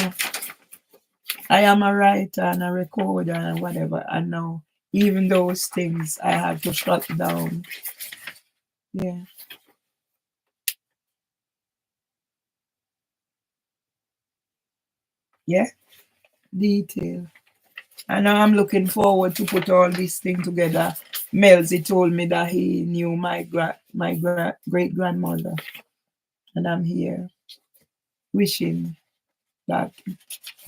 I am a writer and a recorder and whatever. And now, even those things, I have to shut down. Yeah. Yeah, detail. And now I'm looking forward to put all this thing together. Melzy told me that he knew my great grandmother, and I'm here wishing that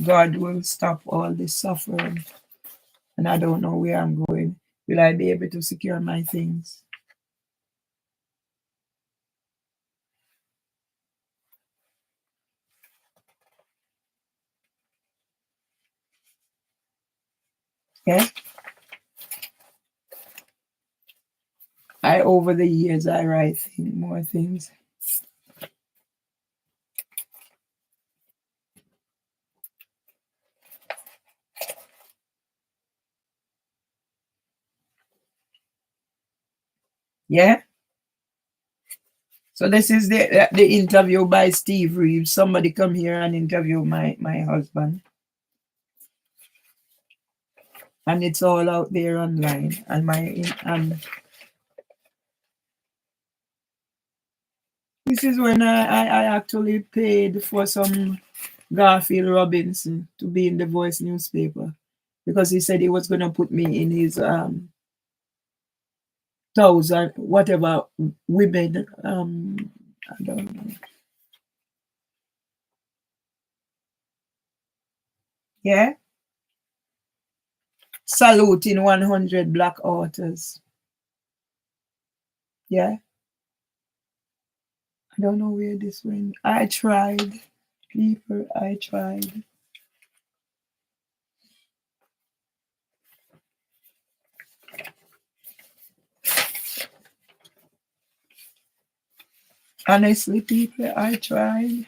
God will stop all this suffering. And I don't know where I'm going. Will I be able to secure my things? Yeah. Over the years I write more things. Yeah. So this is the interview by Steve Reeves. Somebody come here and interview my husband. And it's all out there online. And this is when I actually paid for some Garfield Robinson to be in the Voice newspaper, because he said he was going to put me in his thousand whatever women, I don't know. Yeah, saluting 100 black authors. Yeah, I don't know where this went. I tried, people. I tried. Honestly, people, I tried.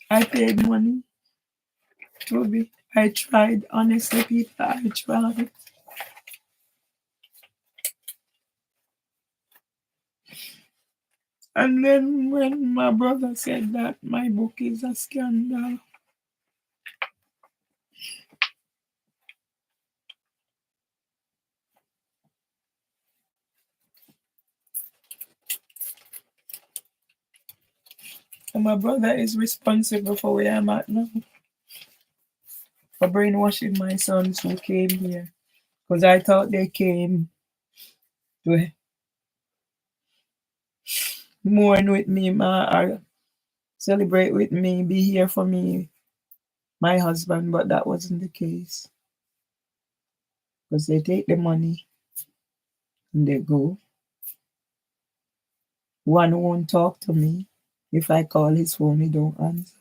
I paid money to be. I tried. Honestly, people, I tried. And then when my brother said that my book is a scandal, and my brother is responsible for where I'm at now, for brainwashing my sons who came here, because I thought they came to mourn with me, or celebrate with me, be here for me, my husband, but that wasn't the case, because they take the money and they go. One won't talk to me. If I call his phone, he don't answer.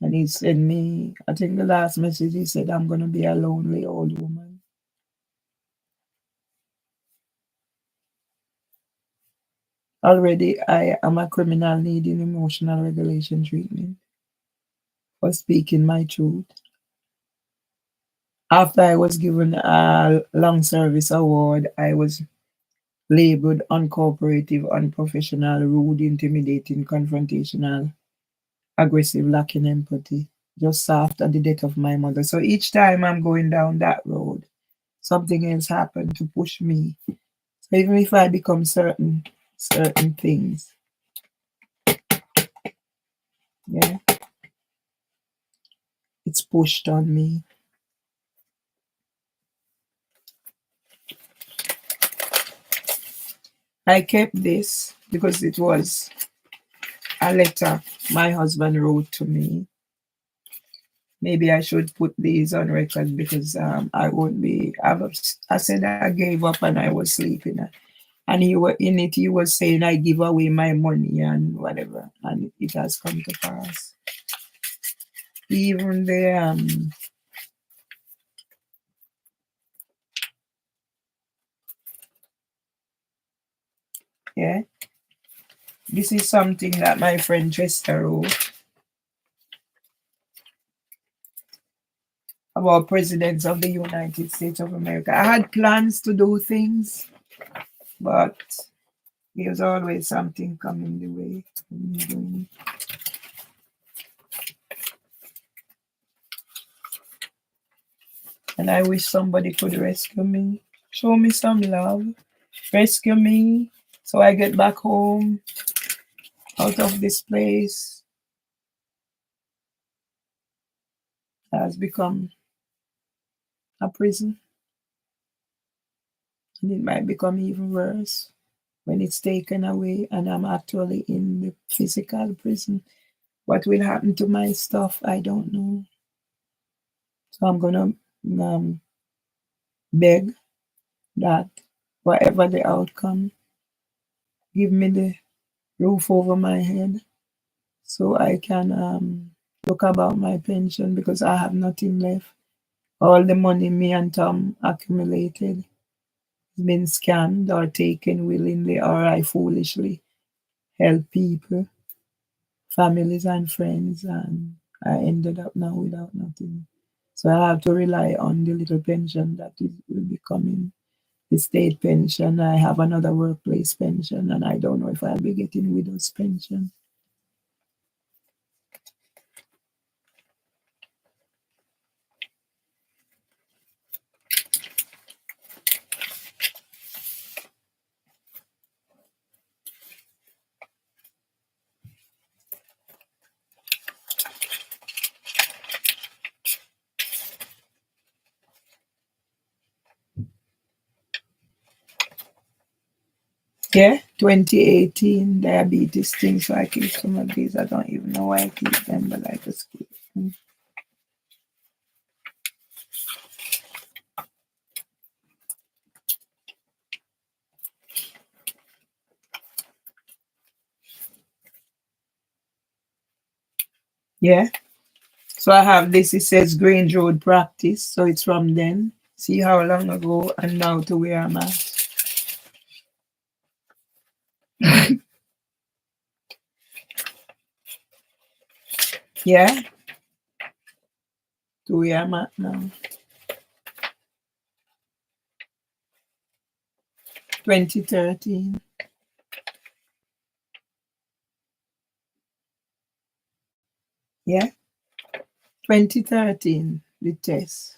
And he sent me, I think the last message he said, I'm going to be a lonely old woman. Already, I am a criminal needing emotional regulation treatment for speaking my truth. After I was given a long service award, I was labeled uncooperative, unprofessional, rude, intimidating, confrontational, aggressive, lacking empathy, just after the death of my mother. So each time I'm going down that road, something else happened to push me. So even if I become certain things, yeah, it's pushed on me. I kept this because it was a letter my husband wrote to me. Maybe I should put these on record because I won't be. I said I gave up and I was sleeping. And he was in it. He was saying I give away my money and whatever, and it has come to pass. Even the yeah, this is something that my friend Chester wrote about presidents of the United States of America. I had plans to do things, but there's always something coming the way. And I wish somebody could rescue me, show me some love, rescue me so I get back home out of this place that has become a prison. And it might become even worse when it's taken away and I'm actually in the physical prison. What will happen to my stuff, I don't know. So I'm going to beg that whatever the outcome, give me the roof over my head so I can look about my pension because I have nothing left. All the money me and Tom accumulated has been scammed or taken willingly or I foolishly help people, families and friends, and I ended up now without nothing. So I have to rely on the little pension that will be coming, the state pension. I have another workplace pension, and I don't know if I'll be getting widow's pension. Yeah, 2018 diabetes thing. So I keep some of these. I don't even know why I keep them, but I just keep them. Yeah. So I have this. It says Grange Road practice. So it's from then. See how long ago and now to where I'm at. Yeah, to where I'm at now. 2013. Yeah, 2013, the test.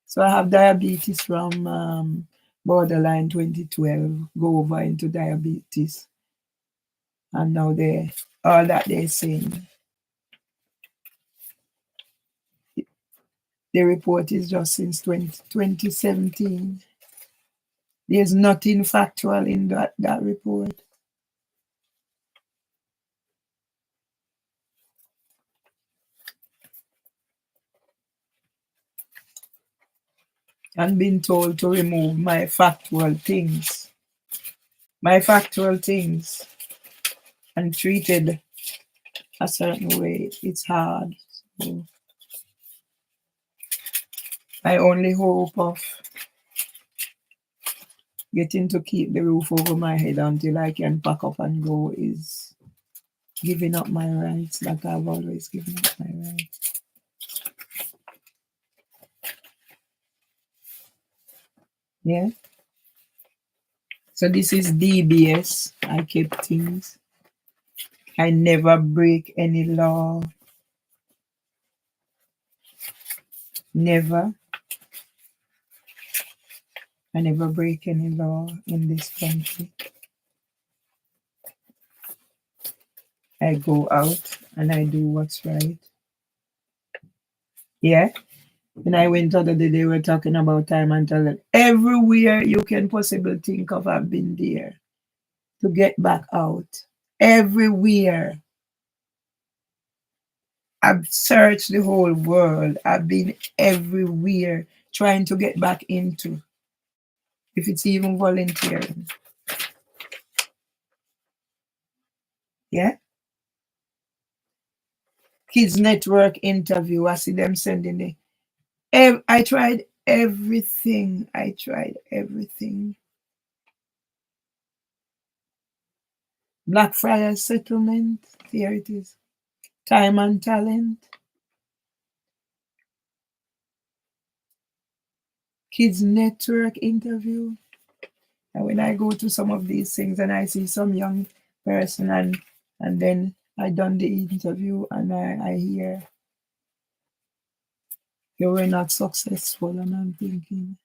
So I have diabetes from borderline 2012, go over into diabetes. And now all that they're saying, the report is just since 2017. There's nothing factual in that report. And been told to remove my factual things. And treated a certain way. It's hard. So I only hope of getting to keep the roof over my head until I can pack up and go is giving up my rights like I've always given up my rights. Yeah. So this is DBS. I kept things. I never break any law. Never. I never break any law in this country. I go out and I do what's right. Yeah. When I went other day, they were talking about time and talent. Everywhere you can possibly think of, I've been there to get back out. Everywhere. I've searched the whole world. I've been everywhere trying to get back into, if it's even volunteering. Yeah. Kids Network interview. I see them sending it. I tried everything. I tried everything. Blackfriars Settlement. There it is. Time and Talent. Kids Network interview. And when I go to some of these things and I see some young person and then I done the interview and I hear you were not successful, and I'm thinking,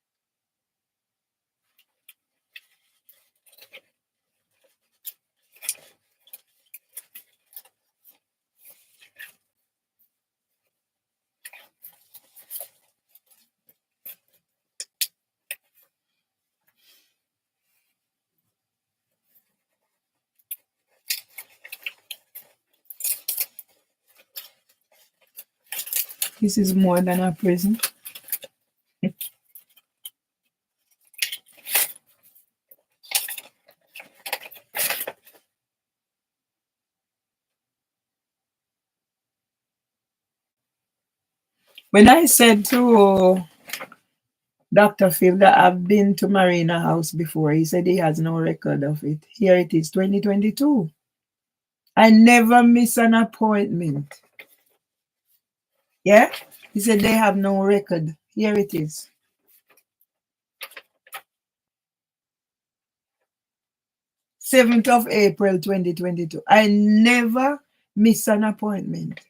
this is more than a prison. When I said to Dr. Phil that I've been to Marina House before, he said he has no record of it. Here it is, 2022. I never miss an appointment. Yeah? He said they have no record. Here it is. 7th of April 2022. I never miss an appointment.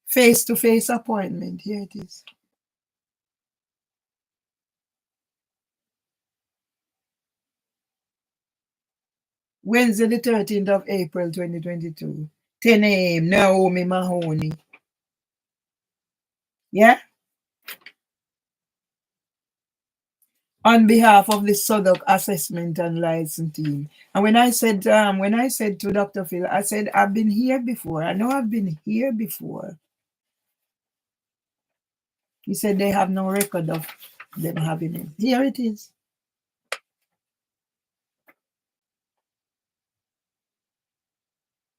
Face-to-face appointment. Here it is. Wednesday, the 13th of April 2022. 10 a.m. Naomi Mahoney. Yeah? On behalf of the SODOC Assessment and License Team. And when I said to Dr. Phil, I said, I've been here before. I know I've been here before. He said they have no record of them having it. Here it is.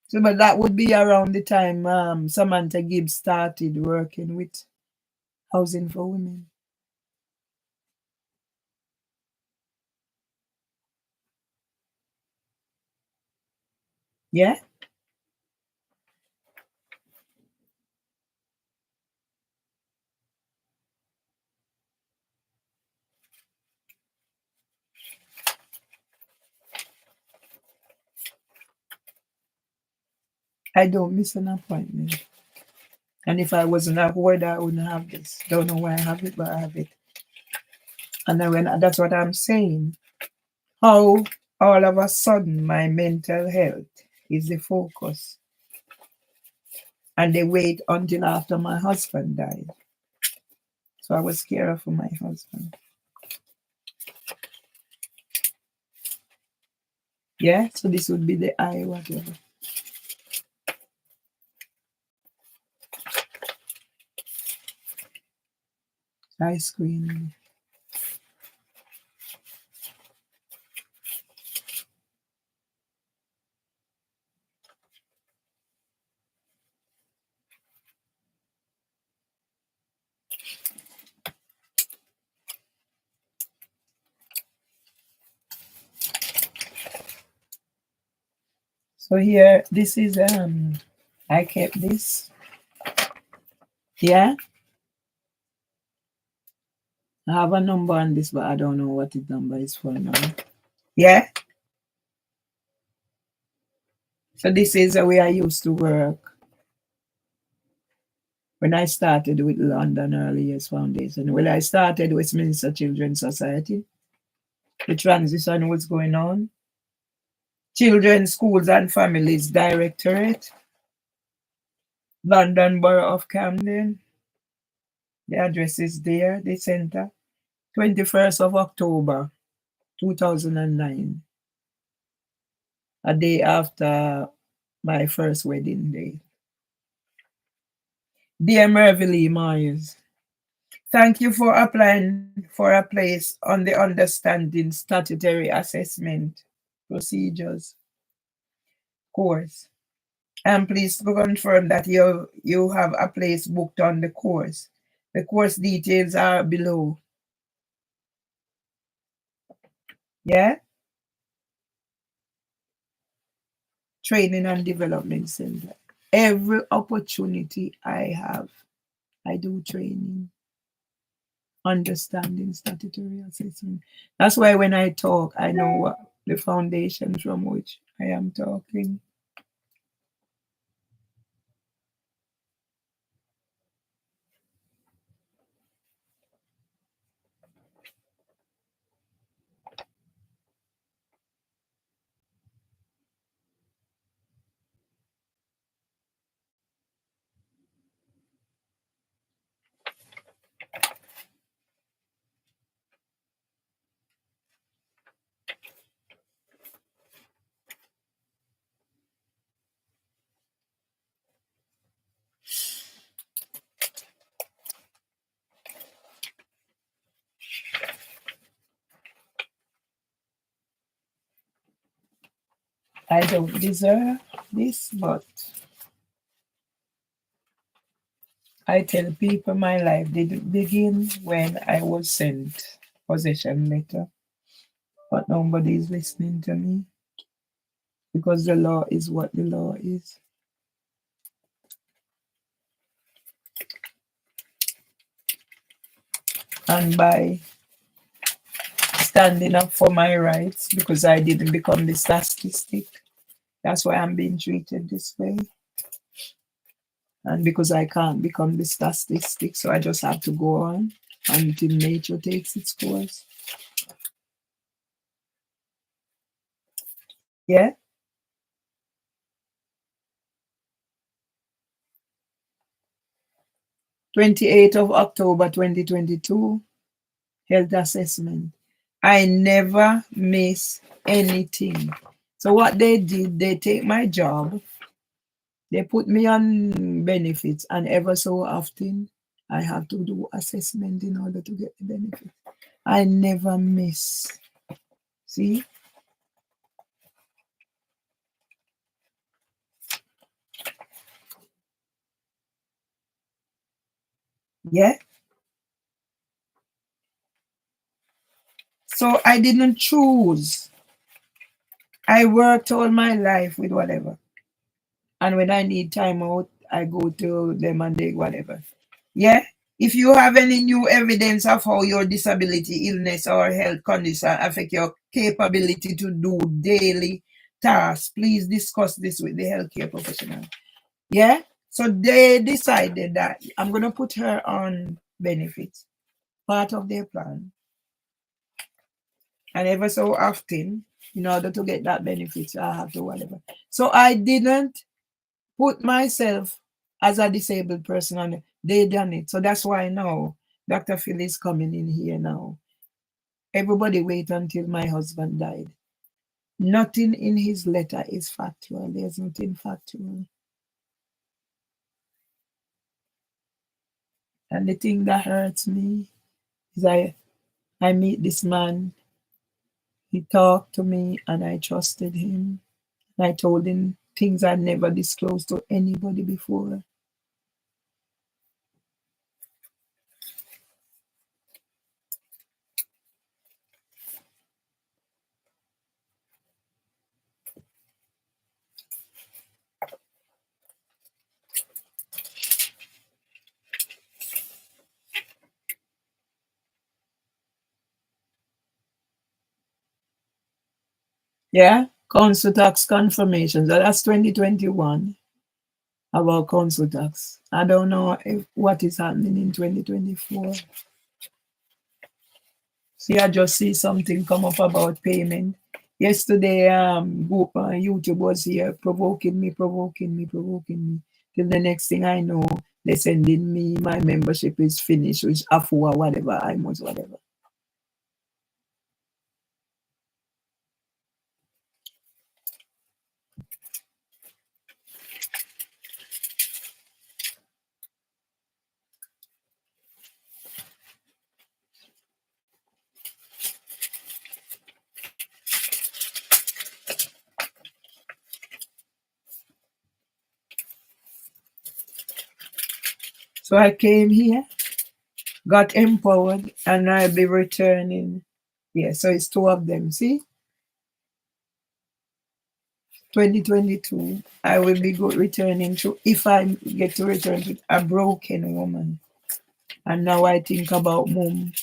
So, but that would be around the time Samantha Gibbs started working with Housing for Women. Yeah? I don't miss an appointment. And if I wasn't a hoarder, I wouldn't have this. Don't know why I have it, but I have it. And then that's what I'm saying. How all of a sudden my mental health is the focus. And they wait until after my husband died. So I was carer for my husband. Yeah, so this would be the eye, whatever. Eye screen. So here, this is I kept this. Yeah, I have a number on this, but I don't know what the number is for now. Yeah. So this is the way I used to work when I started with London Early Years Foundation. When I started Westminster Children's Society, the transition was going on. Children's Schools and Families Directorate, London Borough of Camden. The address is there, the center. 21st of October, 2009, a day after my first wedding day. Dear Mervelee Myers, thank you for applying for a place on the Understanding Statutory Assessment Procedures course. I'm pleased to confirm that you have a place booked on the course. The course details are below. Yeah? Training and Development Center. Every opportunity I have, I do training. Understanding statutory assessment. That's why when I talk, I know what the foundation from which I am talking. I don't deserve this, but I tell people my life didn't begin when I was sent possession letter, but nobody is listening to me because the law is what the law is. And by standing up for my rights, because I didn't become the statistic, that's why I'm being treated this way. And because I can't become the statistic, so I just have to go on until nature takes its course. Yeah. 28th of October 2022, health assessment. I never miss anything. So what they did, they take my job, they put me on benefits, and ever so often I have to do assessment in order to get the benefit. I never miss. See? Yeah. So I didn't choose. I worked all my life with whatever. And when I need time out, I go to them and they whatever. Yeah. If you have any new evidence of how your disability, illness, or health condition affect your capability to do daily tasks, please discuss this with the healthcare professional. Yeah. So they decided that I'm gonna put her on benefits, part of their plan. And ever so often, in order to get that benefit, I have to whatever. So I didn't put myself as a disabled person on it. They done it. So that's why now Dr. Phil is coming in here now. Everybody wait until my husband died. Nothing in his letter is factual. There's nothing factual. And the thing that hurts me is I meet this man. He talked to me and I trusted him. And I told him things I never disclosed to anybody before. Yeah, council tax confirmation. So that's 2021 about council tax. I don't know if what is happening in 2024. See, I just see something come up about payment. Yesterday, YouTube was here provoking me. Till the next thing I know, they sending me my membership is finished, which Afua, whatever, I must, whatever. So I came here, got empowered, and I'll be returning. Yeah, so it's two of them. See, 2022, I will be returning to, if I get to return to a broken woman. And now I think about mom.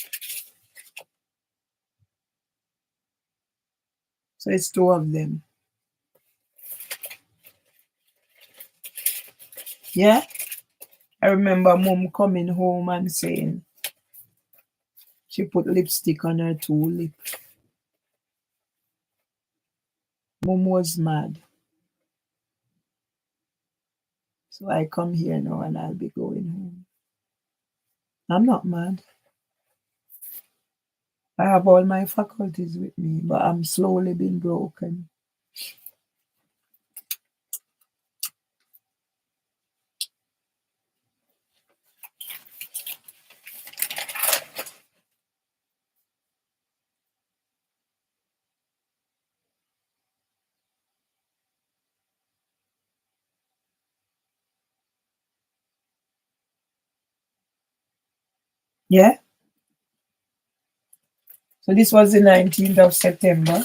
So it's two of them. Yeah, I remember mom coming home and saying she put lipstick on her two lip. Mom was mad. So I come here now and I'll be going home. I'm not mad. I have all my faculties with me, but I'm slowly being broken. Yeah? So this was the 19th of September.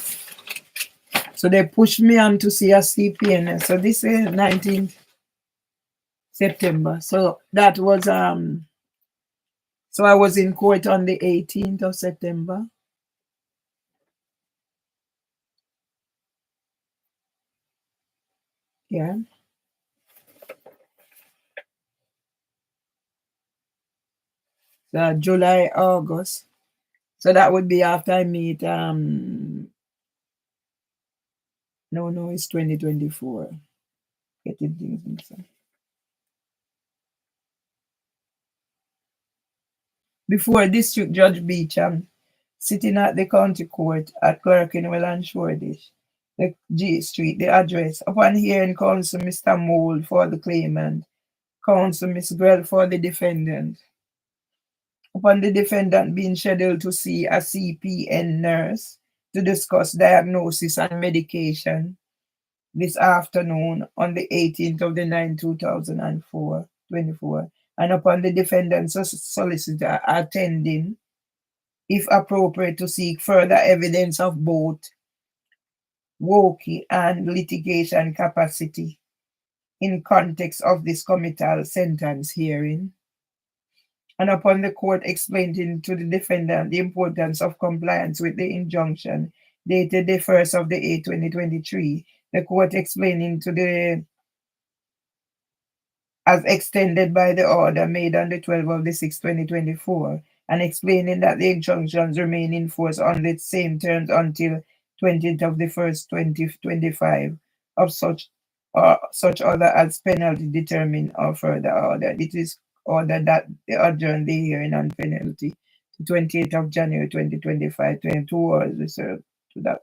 So they pushed me on to see a CPN. So this is 19th September. So that was so I was in court on the 18th of September. Yeah. So July, August. So that would be after I meet no, it's 2024. Getting things mixed up. Before District Judge Beecham, sitting at the county court at Clerkenwell and Shoreditch, the G Street, the address. Upon hearing counsel Mr. Mould for the claimant, counsel Miss Grell for the defendant. Upon the defendant being scheduled to see a CPN nurse to discuss diagnosis and medication this afternoon on the 18th of the 9th, 2004, 24, and upon the defendant's solicitor attending, if appropriate, to seek further evidence of both Woki and litigation capacity in context of this committal sentence hearing, and upon the court explaining to the defendant the importance of compliance with the injunction dated the 1st of the 8th, 2023, the court explaining to the as extended by the order made on the 12th of the 6th, 2024, and explaining that the injunctions remain in force on the same terms until 20th of the 1st, 2025, of such order as penalty determined or further order. It is ordered that they adjourn the hearing on penalty to 28th of January 2025, 22 hours reserved to that.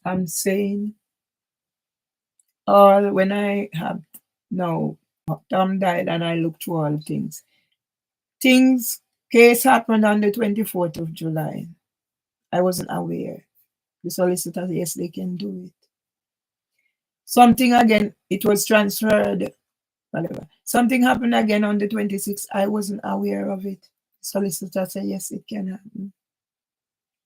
I'm saying all when I have no Tom died and I looked through all things. Case happened on the 24th of July. I wasn't aware. The solicitor, yes, they can do it. Something again, it was transferred, whatever. Something happened again on the 26th. I wasn't aware of it. The solicitor said, yes, it can happen.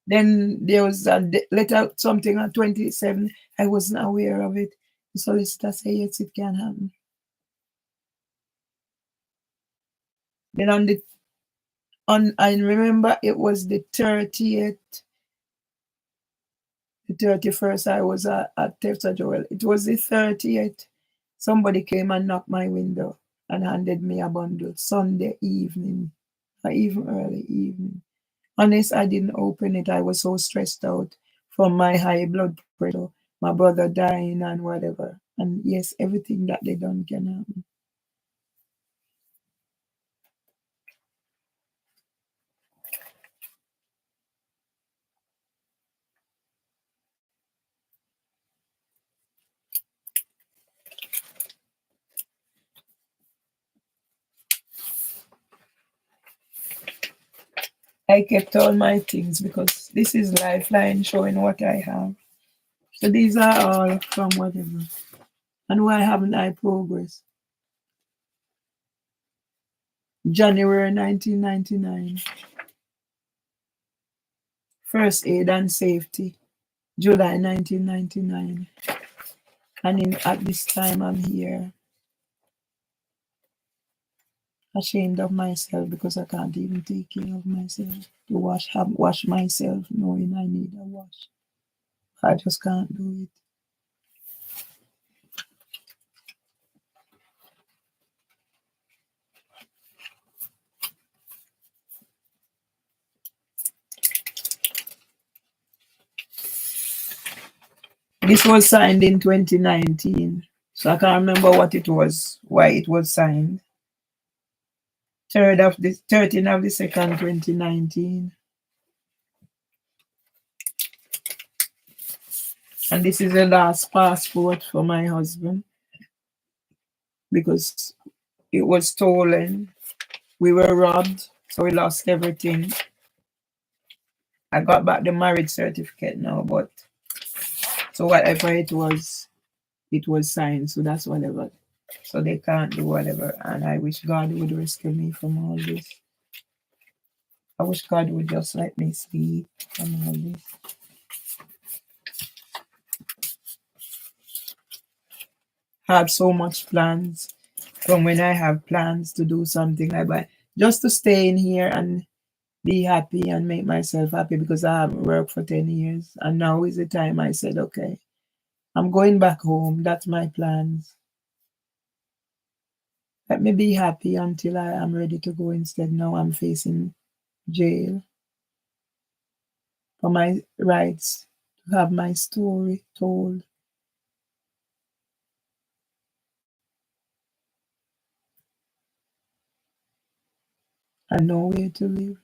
Then there was a letter, something on 27. I wasn't aware of it. The solicitor said, yes, it can happen. Then I remember it was the 30th, the 31st, I was at Tefsa Joel. It was the 30th. Somebody came and knocked my window and handed me a bundle Sunday evening, or even early evening. Honest, I didn't open it. I was so stressed out from my high blood pressure, my brother dying and whatever. And yes, everything that they done can happen. I kept all my things because this is Lifeline showing what I have. So these are all from whatever. And why haven't I progressed? January 1999. First aid and safety. July 1999. And at this time I'm here ashamed of myself because I can't even take care of myself. To wash myself knowing I need a wash. I just can't do it. This was signed in 2019. So I can't remember what it was, why it was signed. 13th of the 2nd, 2019. And this is the last passport for my husband because it was stolen. We were robbed, so we lost everything. I got back the marriage certificate now, but so whatever it was signed. So that's whatever. So they can't do whatever. And I wish God would rescue me from all this. I wish God would just let me sleep from all this. I had so much plans from when I have plans to do something like that, just to stay in here and be happy and make myself happy because I haven't worked for 10 years. And now is the time I said, okay, I'm going back home. That's my plans. Let me be happy until I am ready to go. Instead, now I'm facing jail for my rights to have my story told. And no way to live.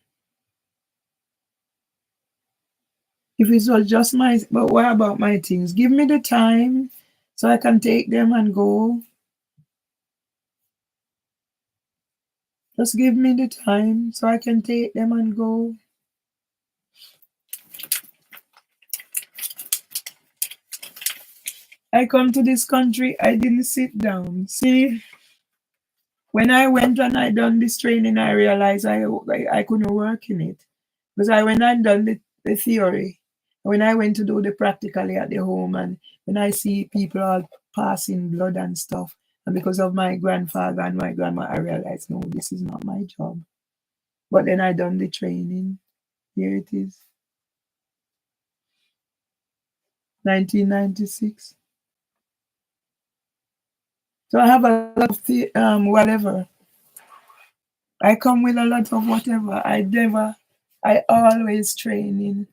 If it was just but what about my things? Give me the time so I can take them and go. Just give me the time so I can take them and go. I come to this country, I didn't sit down. See, when I went and I done this training, I realized I couldn't work in it. Because I went and done the theory. When I went to do the practically at the home, and when I see people all passing blood and stuff, and because of my grandfather and my grandma, I realized, no, this is not my job. But then I done the training. Here it is. 1996. So I have a lot of whatever. I come with a lot of whatever. I always training.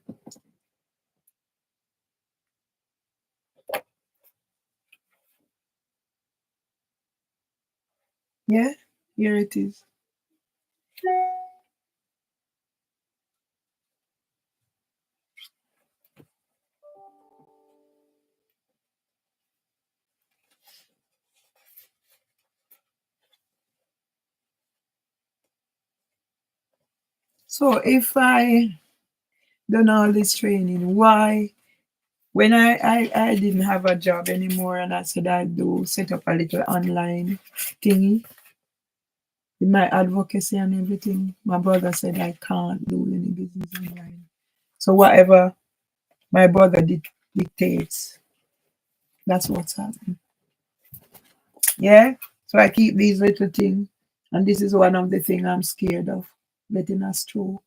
Yeah, here it is. So if I done all this training, why when I didn't have a job anymore and I said I'd do set up a little online thingy with my advocacy and everything, my brother said I can't do any business online. So whatever my brother dictates, that's what's happening. Yeah. So I keep these little things, and this is one of the things I'm scared of, getting a stroke.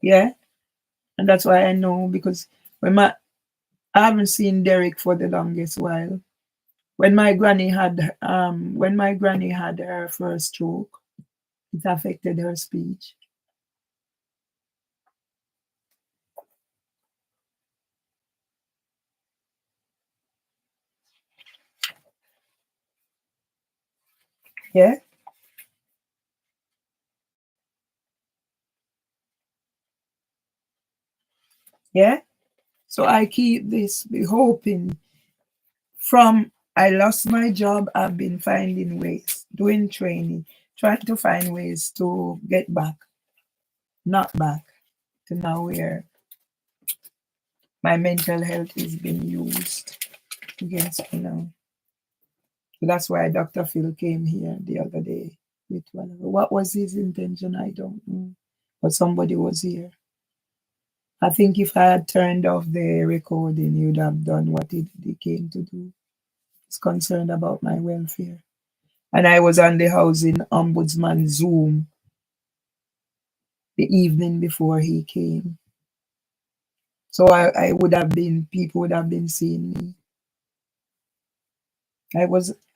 Yeah. And that's why I know, because I haven't seen Derek for the longest while. When my granny had her first stroke, it affected her speech. Yeah. Yeah. So I keep this hoping. From I lost my job, I've been finding ways, doing training, trying to find ways to get back, not back to now where my mental health is being used against me now. So that's why Dr. Phil came here the other day with whatever. What was his intention? I don't know. But somebody was here. I think if I had turned off the recording, he would have done what he came to do. He's concerned about my welfare. And I was on the housing ombudsman Zoom the evening before he came. So people would have been seeing me.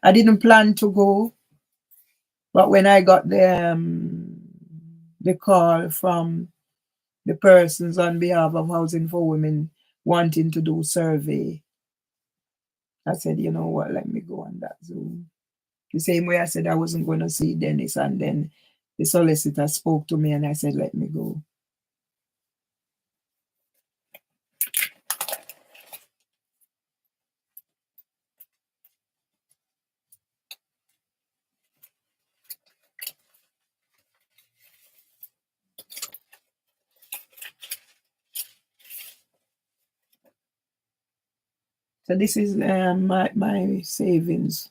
I didn't plan to go, but when I got the call from the persons on behalf of Housing for Women wanting to do survey, I said, you know what, let me go on that Zoom. The same way I said I wasn't going to see Dennis, and then the solicitor spoke to me and I said, let me go. So this is my savings,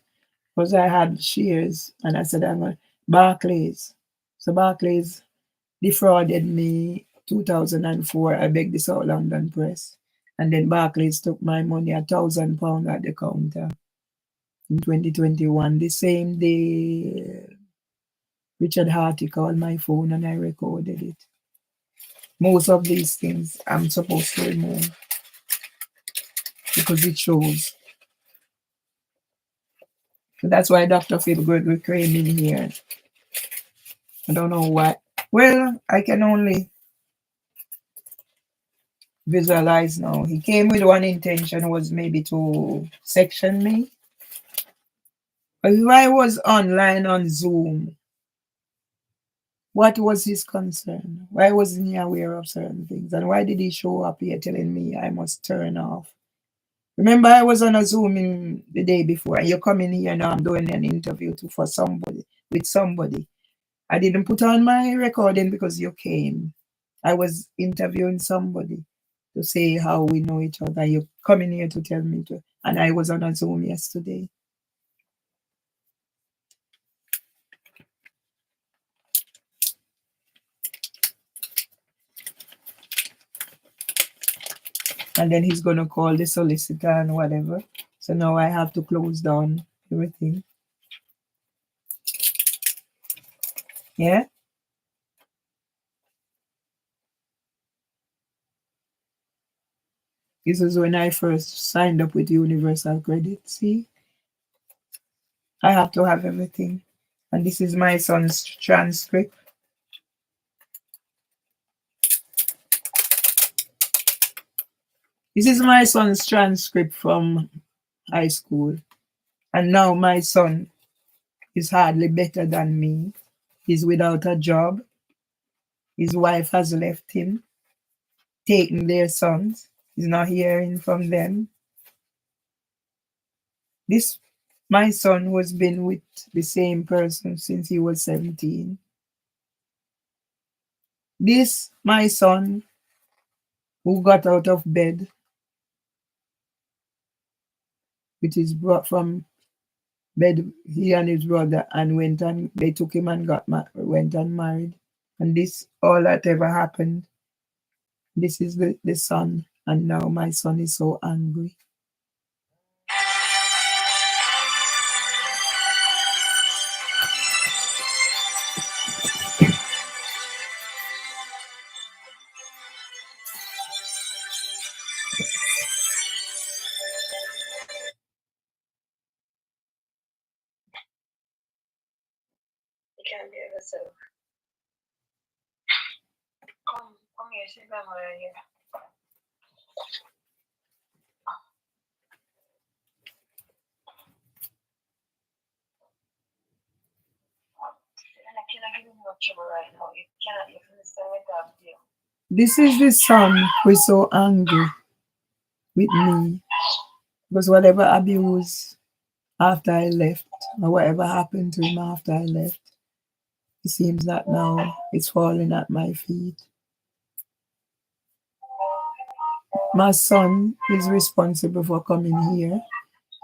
because I had shares and I said I'm a Barclays. So Barclays defrauded me 2004. I begged the South London Press. And then Barclays took my money, £1,000 at the counter in 2021. The same day, Richard Harty called my phone and I recorded it. Most of these things I'm supposed to remove because it shows. So that's why Dr. Phil Gregory came in here. I don't know why. Well, I can only visualize now. He came with one intention, was maybe to section me. But if I was online on Zoom, what was his concern? Why wasn't he aware of certain things? And why did he show up here telling me I must turn off? Remember, I was on a Zoom the day before, and you're coming here now, I'm doing an interview for somebody, with somebody. I didn't put on my recording because you came. I was interviewing somebody to say how we know each other. You're coming here to tell me to, and I was on a Zoom yesterday. And then he's going to call the solicitor and whatever. So now I have to close down everything. Yeah. This is when I first signed up with Universal Credit. See, I have to have everything. And this is my son's transcript. This is my son's transcript from high school. And now my son is hardly better than me. He's without a job. His wife has left him, taking their sons. He's not hearing from them. This, my son, was been with the same person since he was 17. This, my son, who got out of bed with his brought from bed, he and his brother, and they took him and went and married. And this, all that ever happened, this is the son. And now my son is so angry. You can't be yourself. Come here, sit down right here. I cannot give you no trouble right now. You cannot even listen without you. This is the son who is so angry with me because whatever abuse after I left, or whatever happened to him after I left, it seems that now it's falling at my feet. My son is responsible for coming here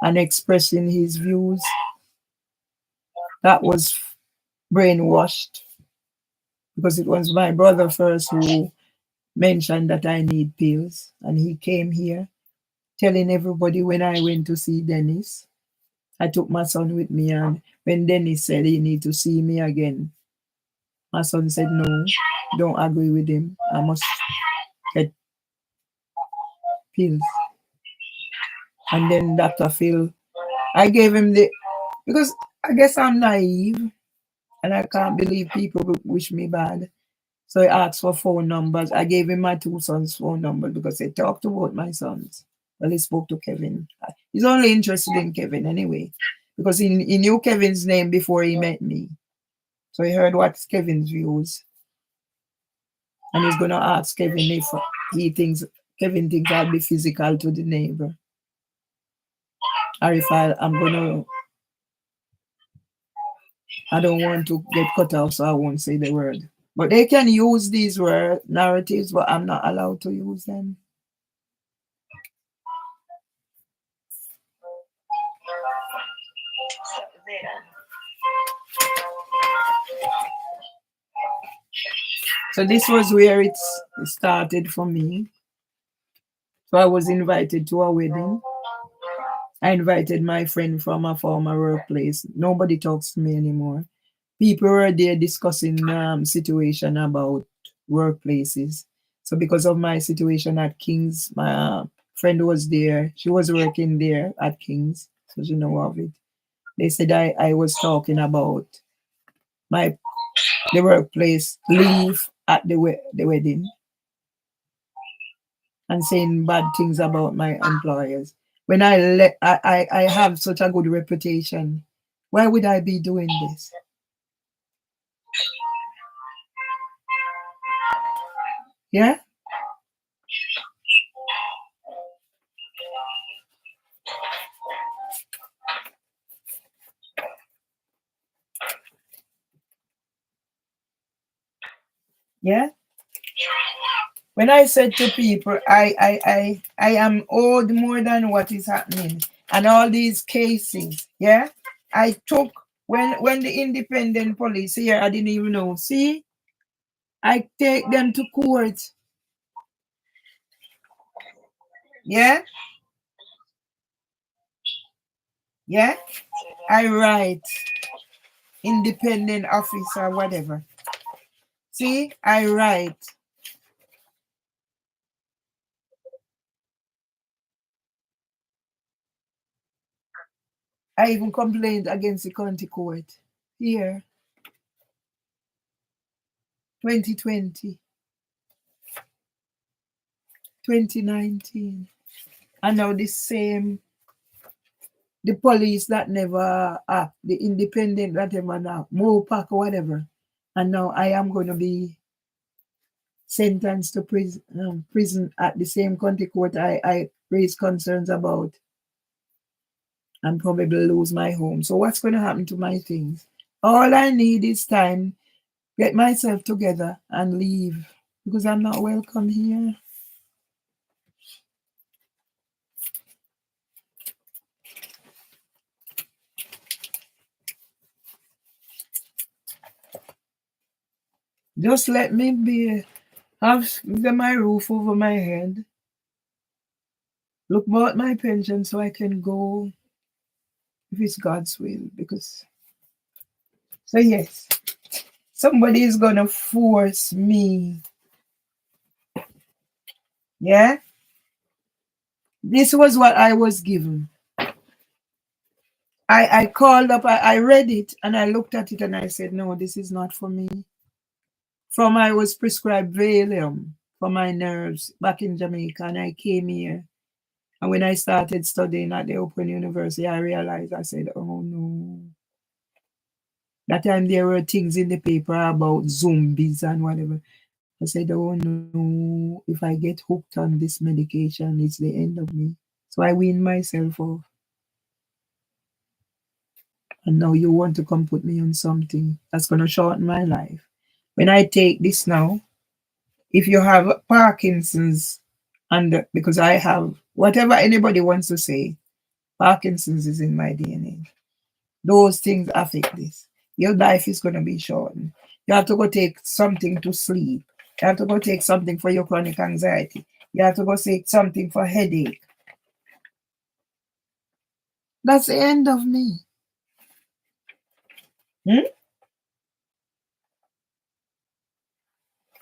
and expressing his views. That was brainwashed because it was my brother first who mentioned that I need pills, and he came here telling everybody when I went to see Dennis. I took my son with me, and when Dennis said he need to see me again, my son said no, don't agree with him. I must get pills. And then Dr. Phil, I gave him the, because I guess I'm naive and I can't believe people wish me bad. So he asked for phone numbers. I gave him my two sons' phone numbers because they talked about my sons. Well, he spoke to Kevin. He's only interested in Kevin anyway, because he knew Kevin's name before he met me. So he heard what's Kevin's views. And he's going to ask Kevin if Kevin thinks I'll be physical to the neighbor. Or if I'm going to, I don't want to get cut off, so I won't say the word. But they can use these word narratives, but I'm not allowed to use them. So this was where it started for me. So I was invited to a wedding. I invited my friend from a former workplace. Nobody talks to me anymore. People were there discussing situation about workplaces. So because of my situation at King's, my friend was there. She was working there at King's, so she know of it. They said I was talking about the workplace leave at the wedding and saying bad things about my employers. When I have such a good reputation, why would I be doing this? Yeah? Yeah? When I said to people, I am owed more than what is happening, and all these cases, yeah, I took when the independent police here, I didn't even know. See, I take them to court. Yeah, yeah, I write independent officer, whatever. See, I write. I even complained against the county court here, 2020, 2019. And now the police that never act, the independent that never act, Mopac or whatever. And now I am going to be sentenced to prison at the same county court I raised concerns about, and probably lose my home. So what's going to happen to my things? All I need is time, get myself together and leave, because I'm not welcome here. Just let me be, have my roof over my head, look about my pension so I can go if it's God's will. Because, so yes, somebody is going to force me. Yeah? This was what I was given. I called up, I read it, and I looked at it and I said, no, this is not for me. From I was prescribed Valium for my nerves back in Jamaica, and I came here. And when I started studying at the Open University, I realized, I said, oh no. That time there were things in the paper about zombies and whatever. I said, oh no, if I get hooked on this medication, it's the end of me. So I weaned myself off. And now you want to come put me on something that's going to shorten my life. When I take this now, if you have Parkinson's, and because I have whatever anybody wants to say, Parkinson's is in my DNA. Those things affect this. Your life is going to be shortened. You have to go take something to sleep. You have to go take something for your chronic anxiety. You have to go take something for headache. That's the end of me. Hmm?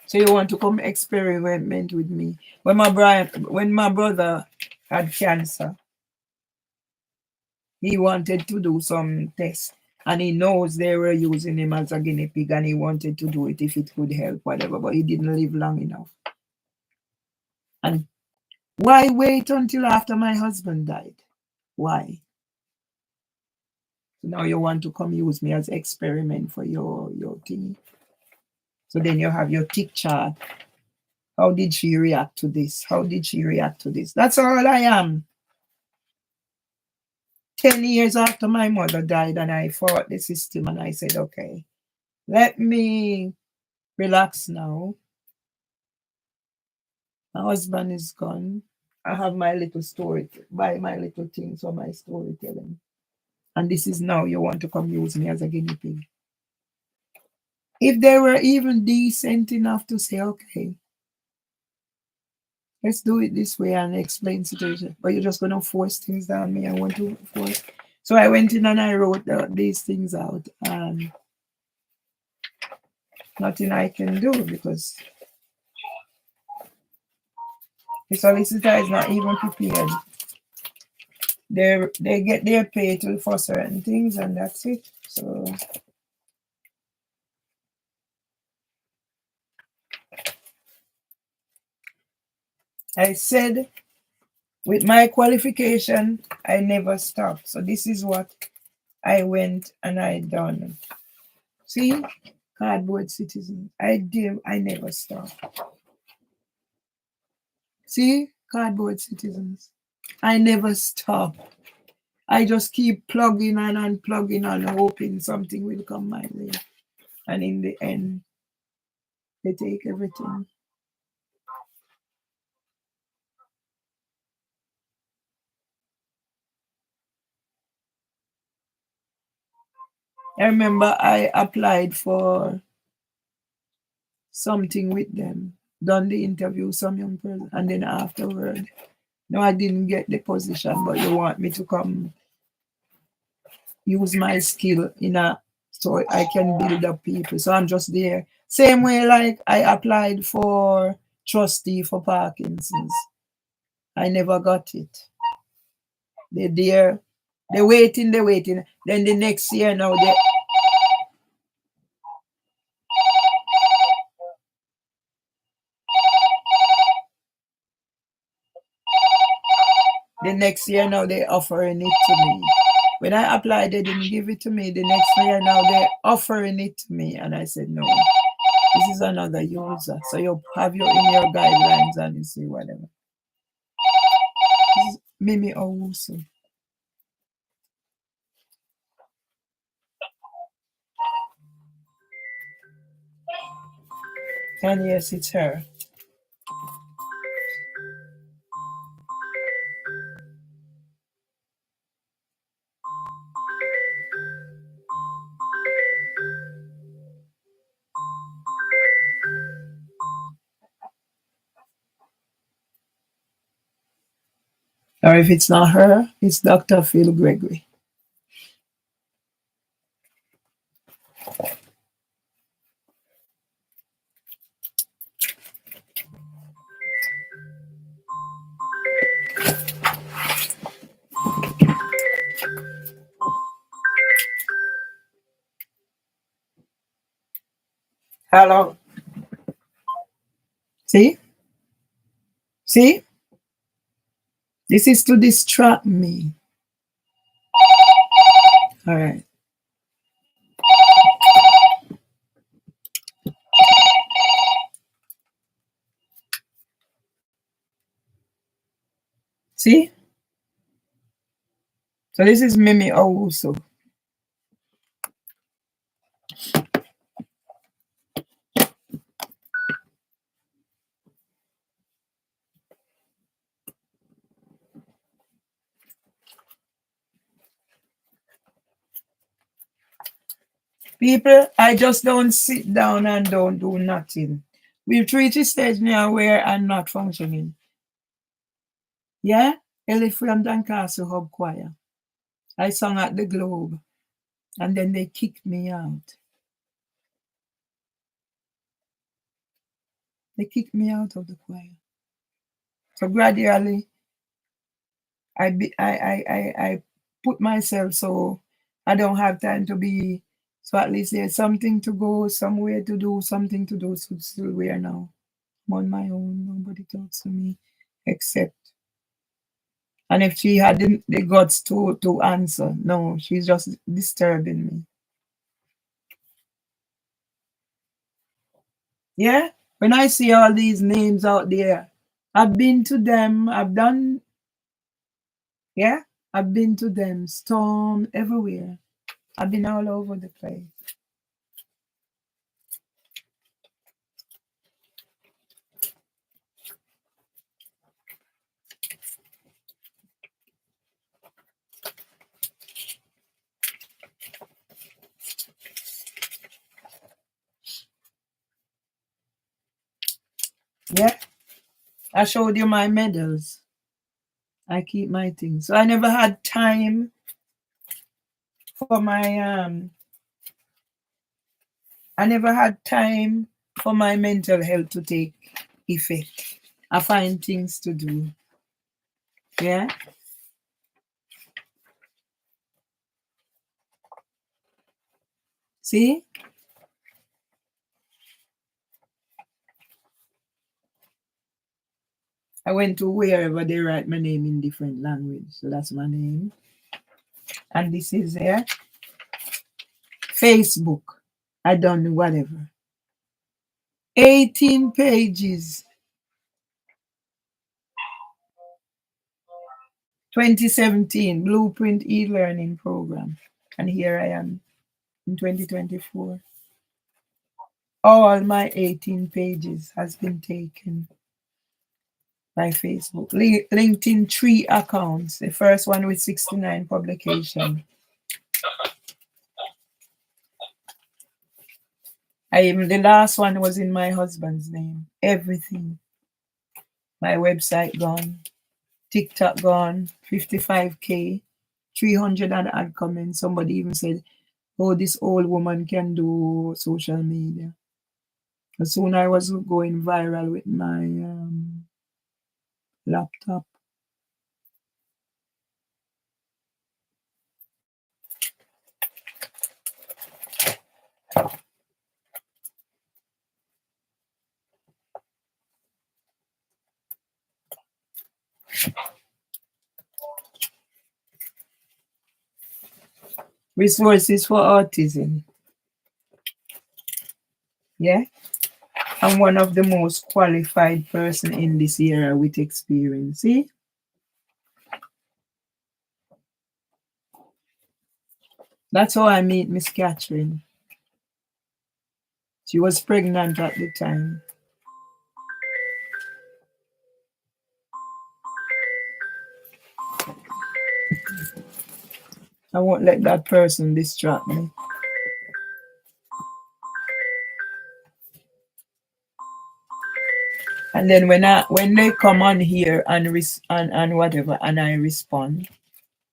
So you want to come experiment with me? When my brother had cancer, he wanted to do some tests, and he knows they were using him as a guinea pig, and he wanted to do it if it could help, whatever. But he didn't live long enough. And why wait until after my husband died? Why? So now you want to come use me as experiment for your thing. So then you have your tick chart. How did she react to this? How did she react to this? That's all I am. 10 years after my mother died, and I fought the system, and I said, okay, let me relax now. My husband is gone. I have my little story, buy my little things for my storytelling. And this is now you want to come use me as a guinea pig. If they were even decent enough to say, okay, let's do it this way and explain situation, but you're just going to force things down me. I want to force. So I went in and I wrote these things out, and nothing I can do because the solicitor is not even prepared. They get their pay for certain things, and that's it. So I said, with my qualification, I never stopped. So this is what I went and I done. See, cardboard citizen. I never stopped. See, cardboard citizens. I never stop. I just keep plugging on and plugging on, hoping something will come my way. And in the end, they take everything. I remember I applied for something with them, done the interview, some young person, and then afterward, no, I didn't get the position, but you want me to come use my skill so I can build up people. So I'm just there. Same way like I applied for trustee for Parkinson's. I never got it. They're there. They're waiting. Then the next year now they're offering it to me. When I applied, they didn't give it to me. The next year now they're offering it to me. And I said, no, this is another user. So you have your in your guidelines and you see whatever. This is Mimi Owusu. And yes, it's her. Or if it's not her, it's Dr. Phil Gregory. Hello. See? See? This is to distract me. All right. See? So this is Mimi Owusu. People, I just don't sit down and don't do nothing. We've reached a stage now where I'm not functioning. Yeah? Elephant and Castle Hub Choir. I sung at the Globe and then they kicked me out. They kicked me out of the choir. So gradually I put myself so I don't have time to be, so at least there's something to go, somewhere to do, something to do. So still where now? I'm on my own. Nobody talks to me except. And if she had the guts to answer, no, she's just disturbing me. Yeah? When I see all these names out there, I've been to them, I've done, yeah? I've been to them, Storm, everywhere. I've been all over the place. Yeah? I showed you my medals. I keep my things. So I never had time for my I never had time for my mental health to take effect. I find things to do. Yeah. See? I went to wherever they write my name in different language. So that's my name. And this is there. Facebook. I done whatever. 18 pages. 2017 Blueprint e-learning program. And here I am in 2024. All my 18 pages has been taken by Facebook. LinkedIn 3 accounts. The first one with 69 publications. The last one was in my husband's name. Everything. My website gone. TikTok gone. 55K. 300 and odd comments. Somebody even said, oh, this old woman can do social media. As soon I was going viral with my laptop. Resources for autism. Yeah. I'm one of the most qualified person in this area with experience. See? That's how I meet Miss Catherine. She was pregnant at the time. I won't let that person distract me. And then when they come on here and whatever, and I respond,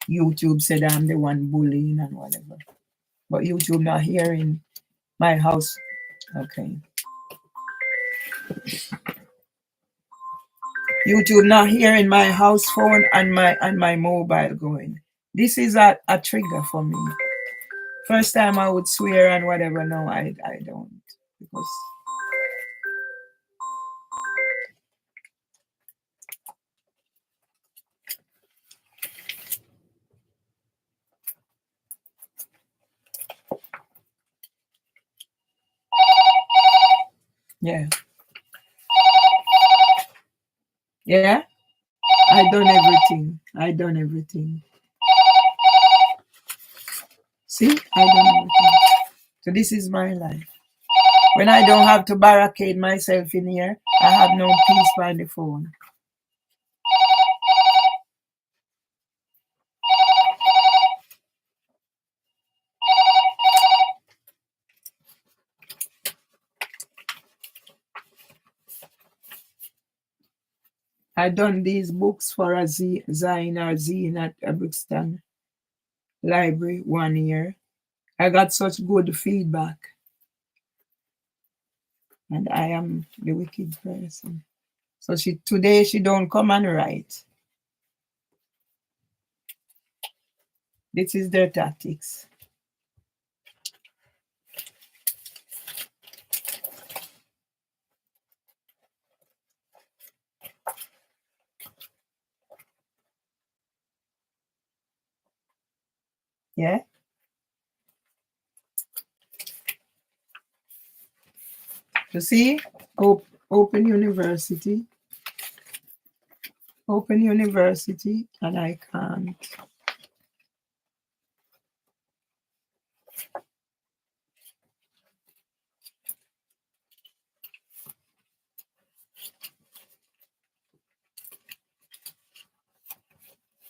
YouTube said I'm the one bullying and whatever. But YouTube not here in my house. Okay. YouTube not here in my house phone and my mobile going. This is a trigger for me. First time I would swear and whatever. No, I don't. Because yeah. Yeah. I done everything. I done everything. See? I done everything. So this is my life. When I don't have to barricade myself in here, I have no peace by the phone. I done these books for a Zine or Zine at Brixton Library 1 year. I got such good feedback. And I am the wicked person. So today she don't come and write. This is their tactics. Yeah. You see, open university, and I can't.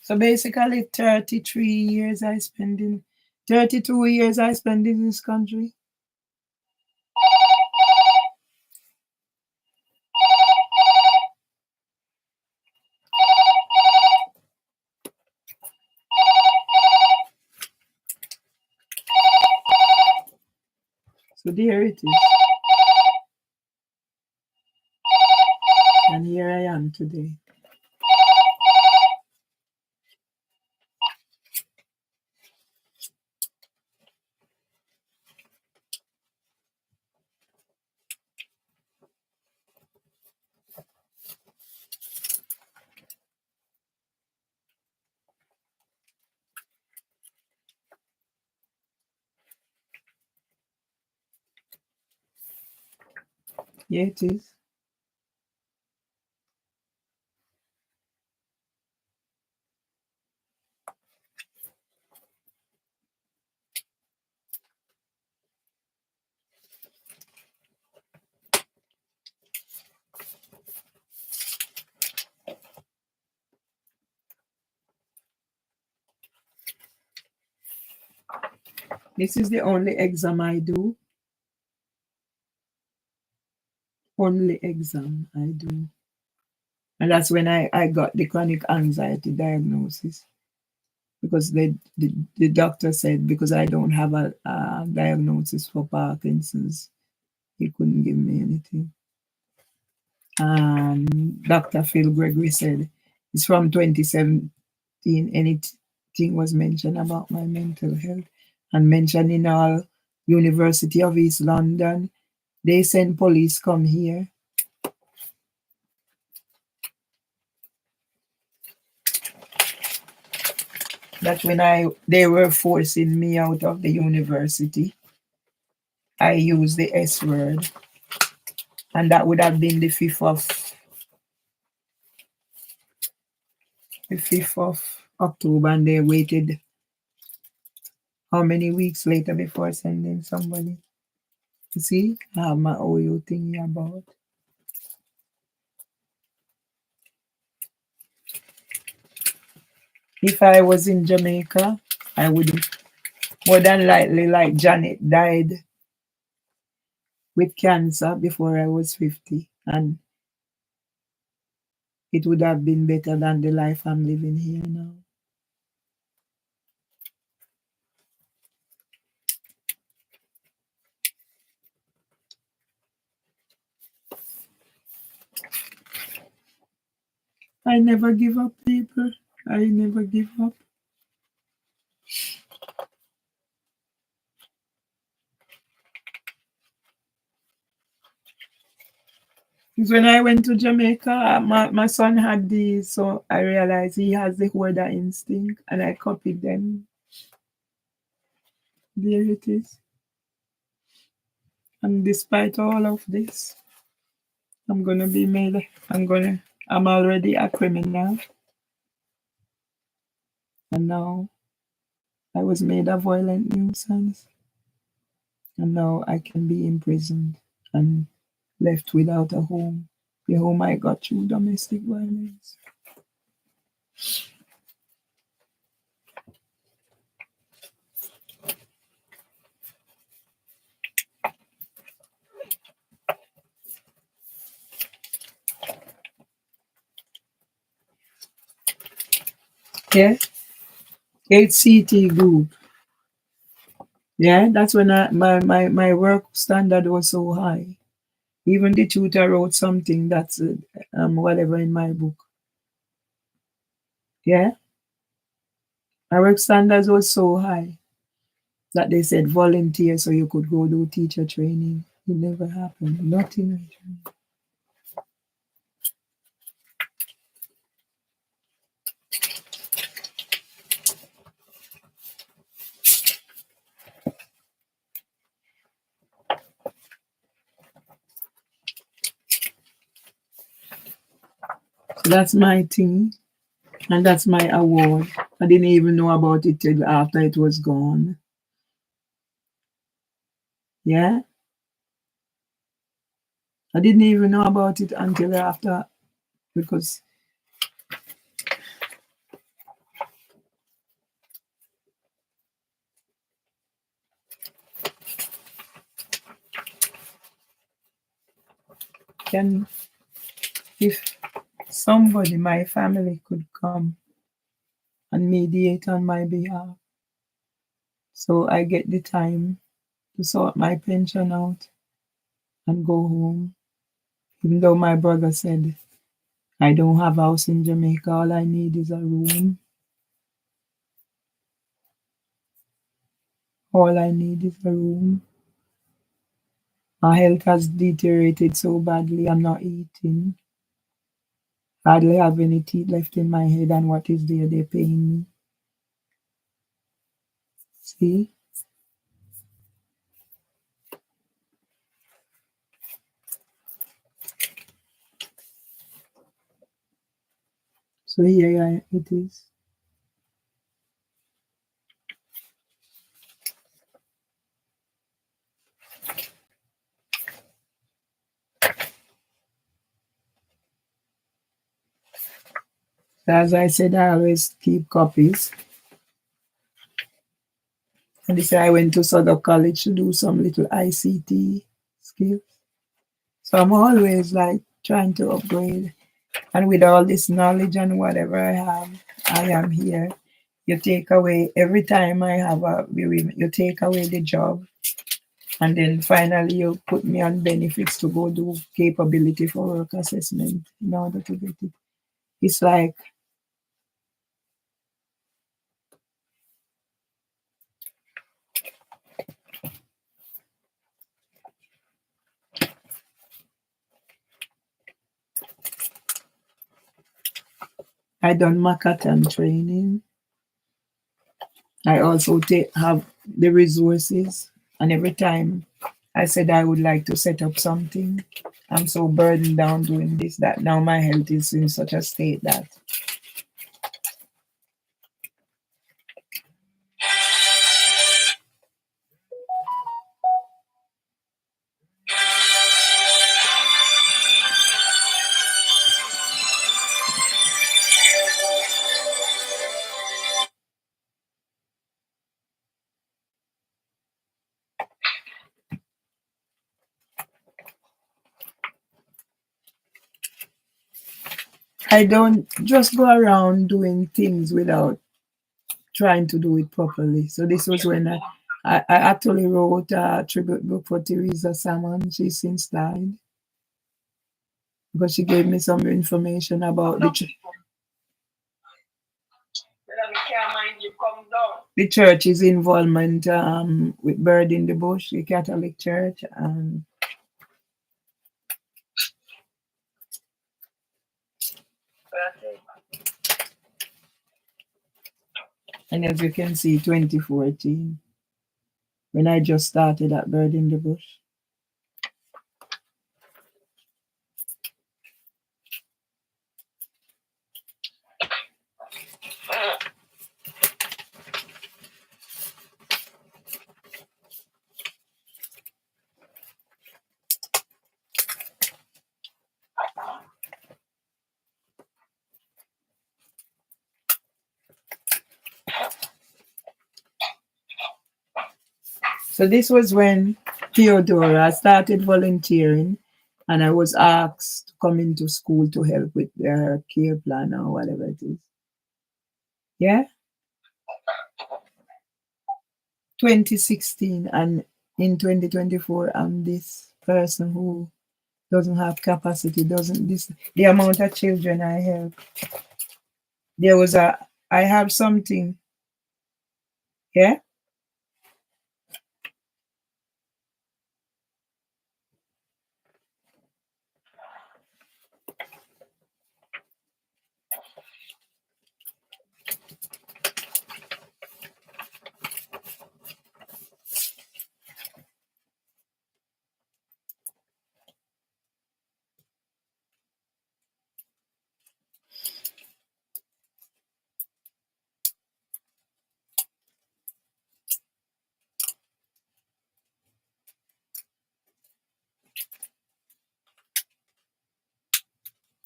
So basically 32 years I spent in this country. So there it is. And here I am today. Yeah, it is. This is the only exam I do. Only exam I do. And that's when I got the chronic anxiety diagnosis. Because the doctor said because I don't have a diagnosis for Parkinson's, he couldn't give me anything. Dr. Phil Gregory said it's from 2017. Anything was mentioned about my mental health and mentioned in all University of East London. They send police come here. That when they were forcing me out of the university, I used the S word. And that would have been the 5th of October, and they waited how many weeks later before sending somebody? You see, I have my OU thingy about. If I was in Jamaica, I would more than likely, like Janet, died with cancer before I was 50. And it would have been better than the life I'm living here now. I never give up, people. I never give up. Because when I went to Jamaica, my son had these, so I realized he has the hoarder instinct, and I copied them. There it is. And despite all of this, I'm gonna be made. I'm already a criminal, and now I was made a violent nuisance, and now I can be imprisoned and left without a home. The home I got through domestic violence. Yeah, HCT group. Yeah, that's when my work standard was so high. Even the tutor wrote something that's whatever in my book. Yeah, my work standards was so high that they said volunteer so you could go do teacher training. It never happened. Nothing. So that's my thing, and that's my award. I didn't even know about it till after it was gone. Yeah, I didn't even know about it until after, because then if somebody, my family, could come and mediate on my behalf, so I get the time to sort my pension out and go home. Even though my brother said I don't have a house in Jamaica, all I need is a room. All I need is a room. My health has deteriorated so badly, I'm not eating. Hardly have any teeth left in my head, and what is there, they're paying me. See? So here it is. As I said, I always keep copies. And this year I went to Southern College to do some little ICT skills. So I'm always like trying to upgrade. And with all this knowledge and whatever I have, I am here. You take away every time I have a bereavement, you take away the job, and then finally you put me on benefits to go do capability for work assessment in order to get it. It's like I done Makatan training. I also have the resources, and every time I said I would like to set up something, I'm so burdened down doing this that now my health is in such a state that I don't just go around doing things without trying to do it properly. So this was when I actually wrote a tribute book for Teresa Salmon. She's since died because she gave me some information about the church's involvement with Bird in the Bush, the Catholic Church, and as you can see, 2014, when I just started at Bird in the Bush. So this was when Theodora started volunteering, and I was asked to come into school to help with their care plan or whatever it is. Yeah, 2016, and in 2024, I'm this person who doesn't have capacity, doesn't this the amount of children I have. There was I have something. Yeah.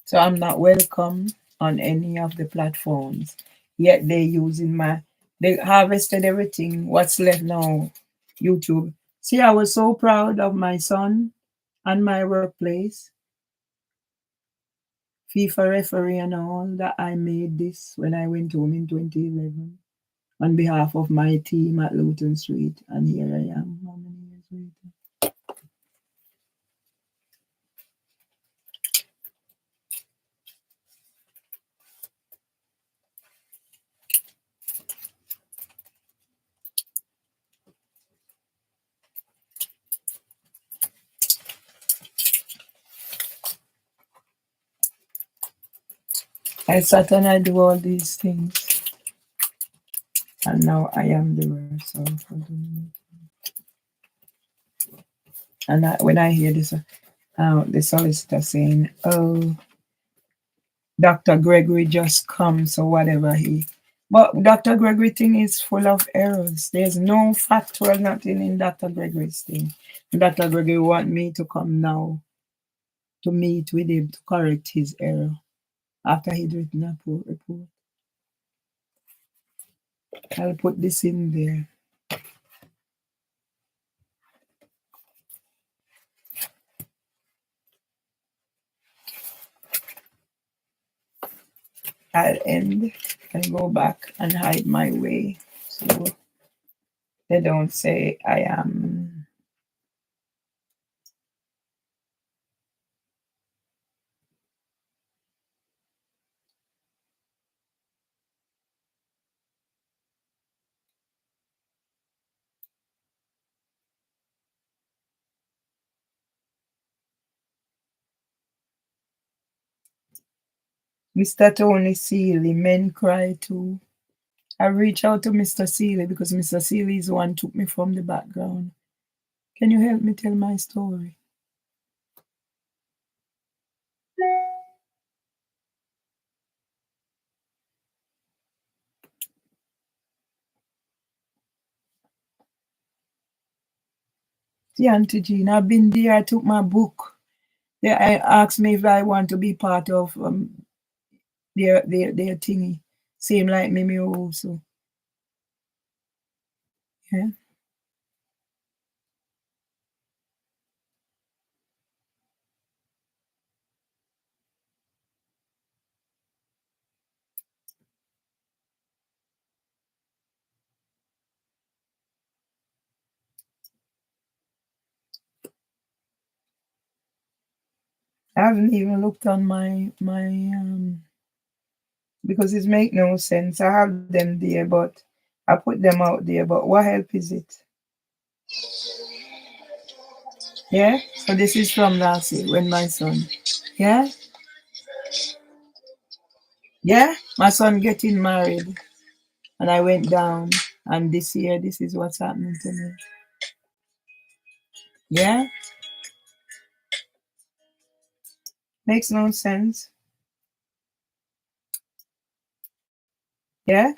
So I'm not welcome on any of the platforms. Yet they using they harvested everything. What's left now? YouTube. See, I was so proud of my son and my workplace, FIFA referee and all, that I made this when I went home in 2011 on behalf of my team at Luton Street. And here I am, how many years later? I sat and I do all these things, and now I am the worst. And when I hear this, the solicitor saying, "Oh, Dr. Gregory just comes or whatever but Dr. Gregory thing is full of errors. There's no factual nothing in Dr. Gregory's thing. Dr. Gregory want me to come now to meet with him to correct his error after he'd written a report. I'll put this in there. I'll end and go back and hide my way so they don't say I am. Mr. Tony Seeley, men cry too. I reached out to Mr. Seeley because Mr. Seeley is the one who took me from the background. Can you help me tell my story? See, Auntie Jean, I've been there. I took my book. They asked me if I want to be part of their thingy. Same like me also. Yeah. I haven't even looked on my because it make no sense. I have them there, but I put them out there. But what help is it? Yeah. So this is from last year when my son. Yeah. Yeah. My son getting married, and I went down. And this year, this is what's happening to me. Yeah. Makes no sense. Yeah.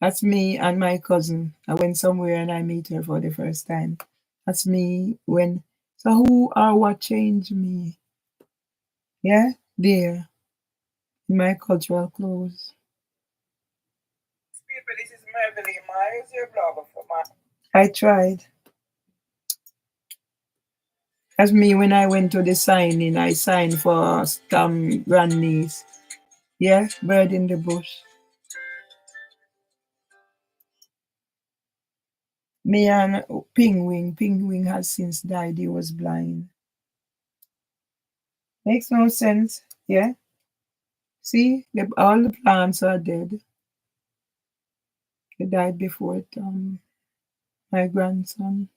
That's me and my cousin. I went somewhere and I meet her for the first time. That's me when. So who or what changed me? Yeah, there in my cultural clothes. People, this is Mervelee. My is your blogger for my. I tried. That's me when I went to the signing. I signed for grandniece. Yeah, bird in the bush. Me and Pingwing. Pingwing has since died. He was blind. Makes no sense. Yeah. See, all the plants are dead. They died before it. My grandson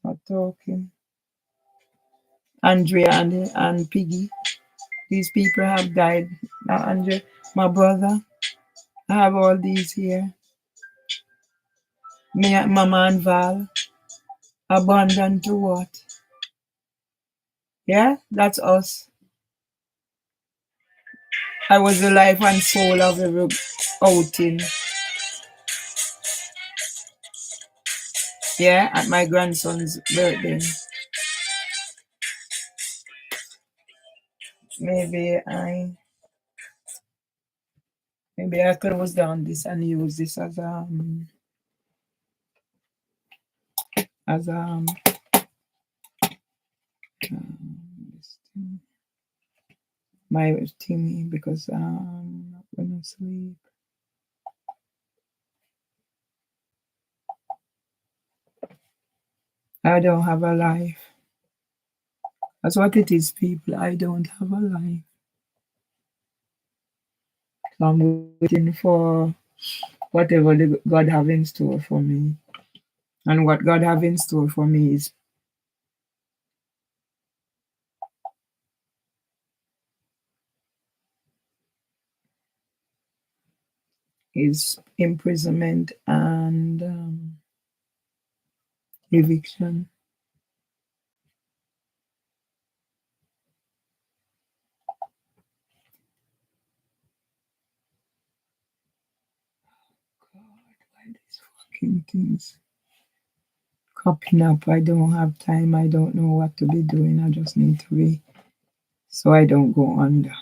not talking. Andrea and Piggy. These people have died. Andrea, my brother. I have all these here. Me, Mama and Val. Abandoned to what? Yeah, that's us. I was the life and soul of every outing. Yeah, at my grandson's birthday. Maybe I maybe I close down this and use this as this my thingy because I'm not gonna sleep. I don't have a life. That's what it is, people. I don't have a life. So I'm waiting for whatever God have in store for me. And what God have in store for me is imprisonment and eviction. God, why these fucking things cropping up? I don't have time. I don't know what to be doing. I just need to be so I don't go under.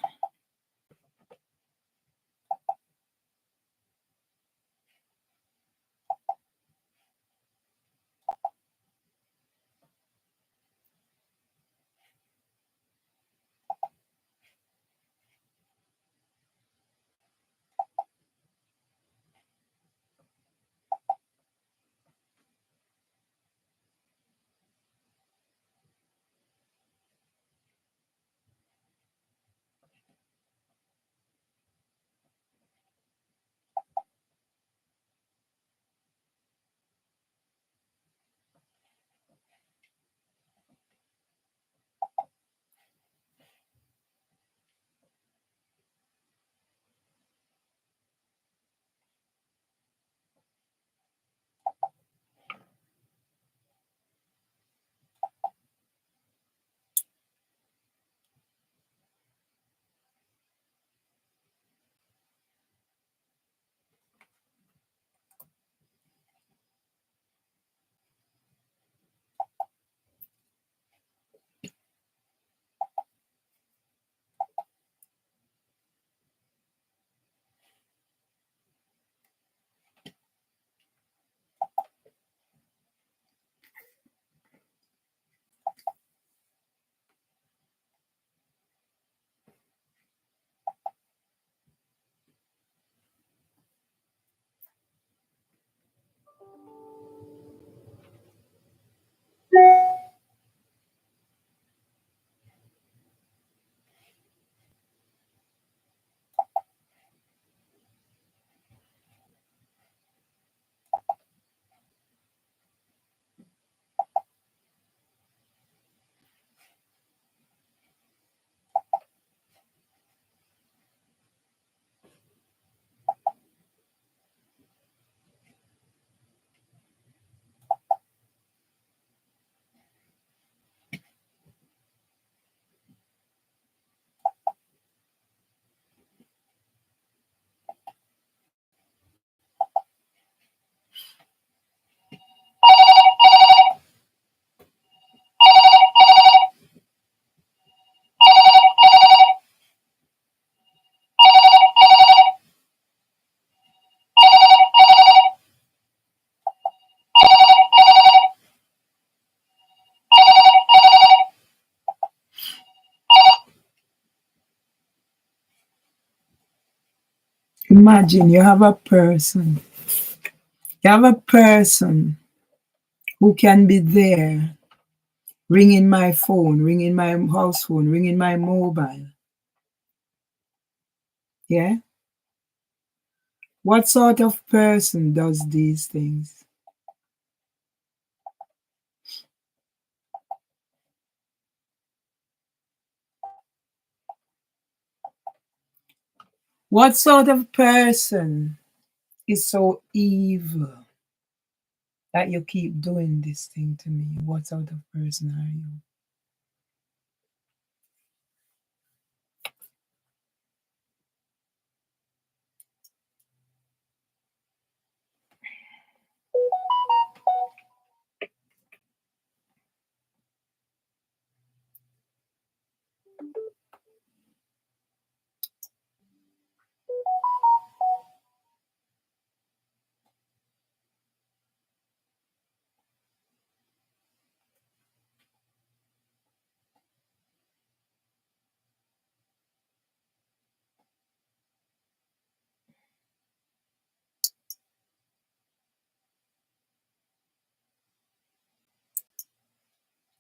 Imagine you have a person. You have a person who can be there, ringing my phone, ringing my house phone, ringing my mobile. Yeah? What sort of person does these things? What sort of person is so evil that you keep doing this thing to me? What sort of person are you?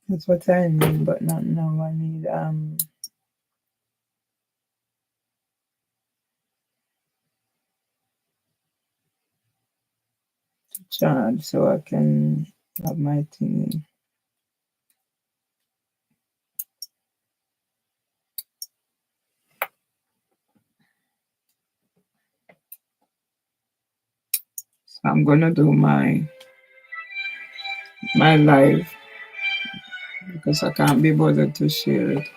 That's what I need, but not now. I need to charge so I can have my thing in. So I'm gonna do my live because I can't be bothered to share it.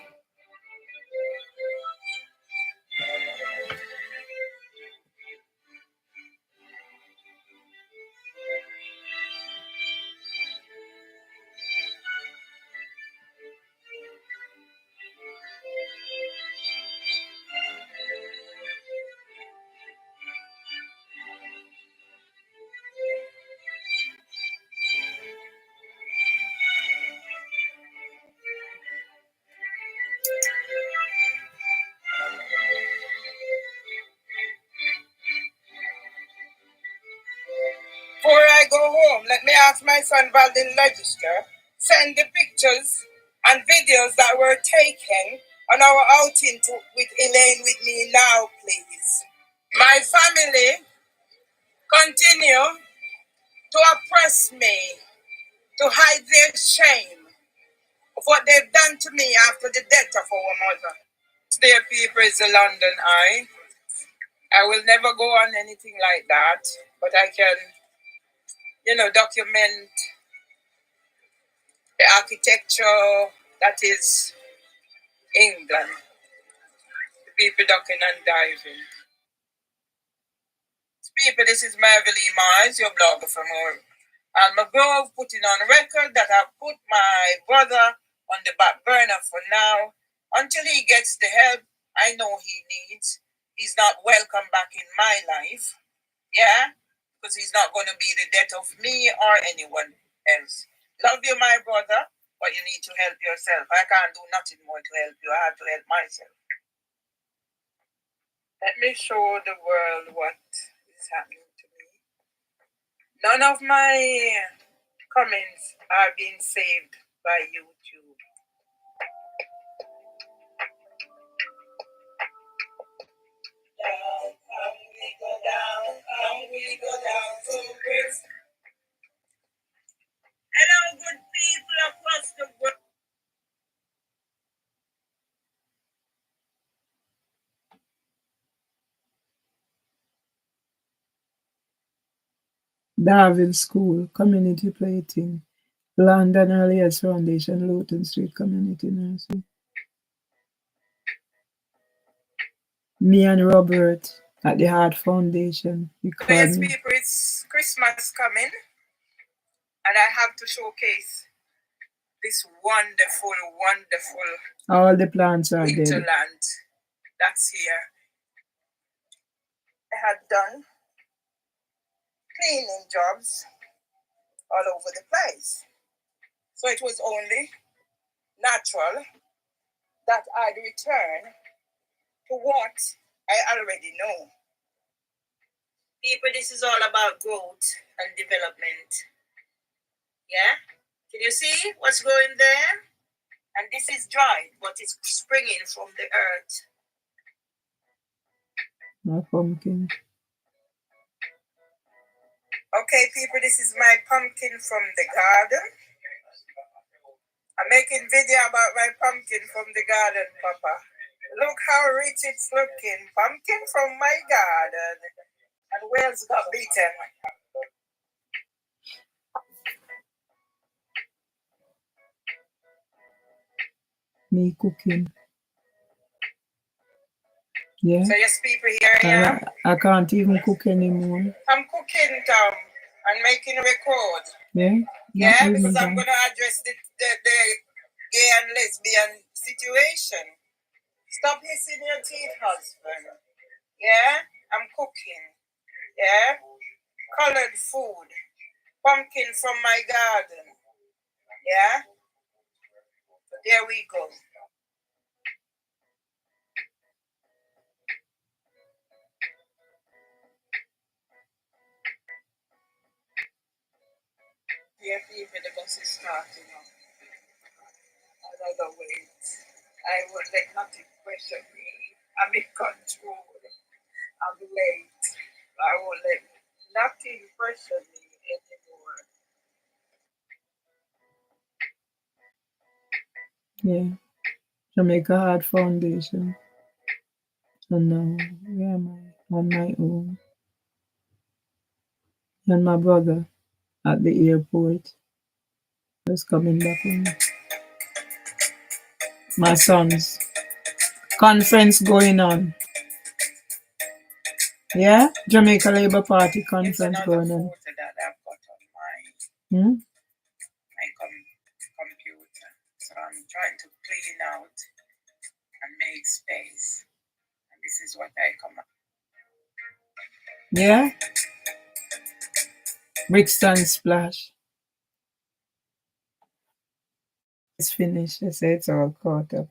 Before I go home, let me ask my son Valdin Register, send the pictures and videos that were taken on our outing with Elaine with me now, please. My family continue to oppress me, to hide their shame of what they've done to me after the death of our mother. Dear people, is the London Eye. I will never go on anything like that, but I can, document the architecture that is England, the people ducking and diving. People, this is Mervelee Mars, your blogger from Almagrove, putting on record that I've put my brother on the back burner for now until he gets the help I know he needs. He's not welcome back in my life, yeah, because he's not going to be the death of me or anyone else. Love you, my brother, but you need to help yourself. I can't do nothing more to help you. I have to help myself. Let me show the world what is happening to me. None of my comments are being saved by YouTube. Down, we go down, we go down to Chris. Hello, good people across the world. Darville School, Community Plating, London Earliest Foundation, Luton Street Community Nursery. Me and Robert at the Heart Foundation. Yes, people, it's Christmas coming, and I have to showcase this wonderful, wonderful all the plants are winterland dead. That's here. I had done cleaning jobs all over the place. So it was only natural that I'd return to what I already know. People, this is all about growth and development. Yeah? Can you see what's going there? And this is dried, but it's springing from the earth. My pumpkin. Okay, people, this is my pumpkin from the garden. I'm making video about my pumpkin from the garden, Papa. Look how rich it's looking. Pumpkin from my garden. And whales got beaten. Me cooking. Yeah. So yes, people, here I am. I can't even cook anymore. I'm cooking, Tom, and making a record. Yeah. Yeah, because I'm gonna address the gay and lesbian situation. Stop hissing your teeth, husband. Yeah, I'm cooking. Yeah, colored food, pumpkin from my garden. Yeah, so there we go. Yeah, people, the bus is starting up. Another wait. I won't let nothing pressure me. I'm in control. I'm late. I won't let nothing pressure me anymore. Yeah. Jamaica Heart Foundation. So now, where am I? On my own. And my brother at the airport. Just coming back home. My son's conference going on. Yeah? Jamaica Labour Party conference going on. That I've got on my computer. So I'm trying to clean out and make space. And this is what I come up. Yeah? Brixton Splash. It's finished. I say it's all caught up.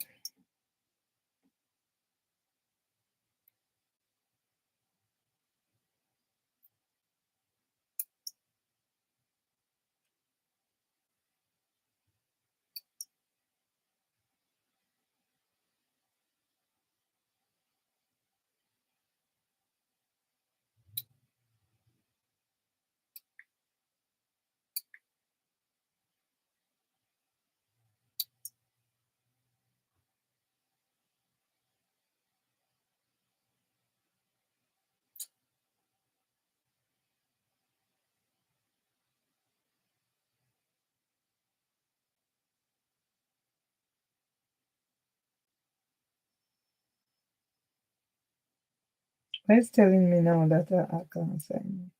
Why it's telling me now that I can't sign?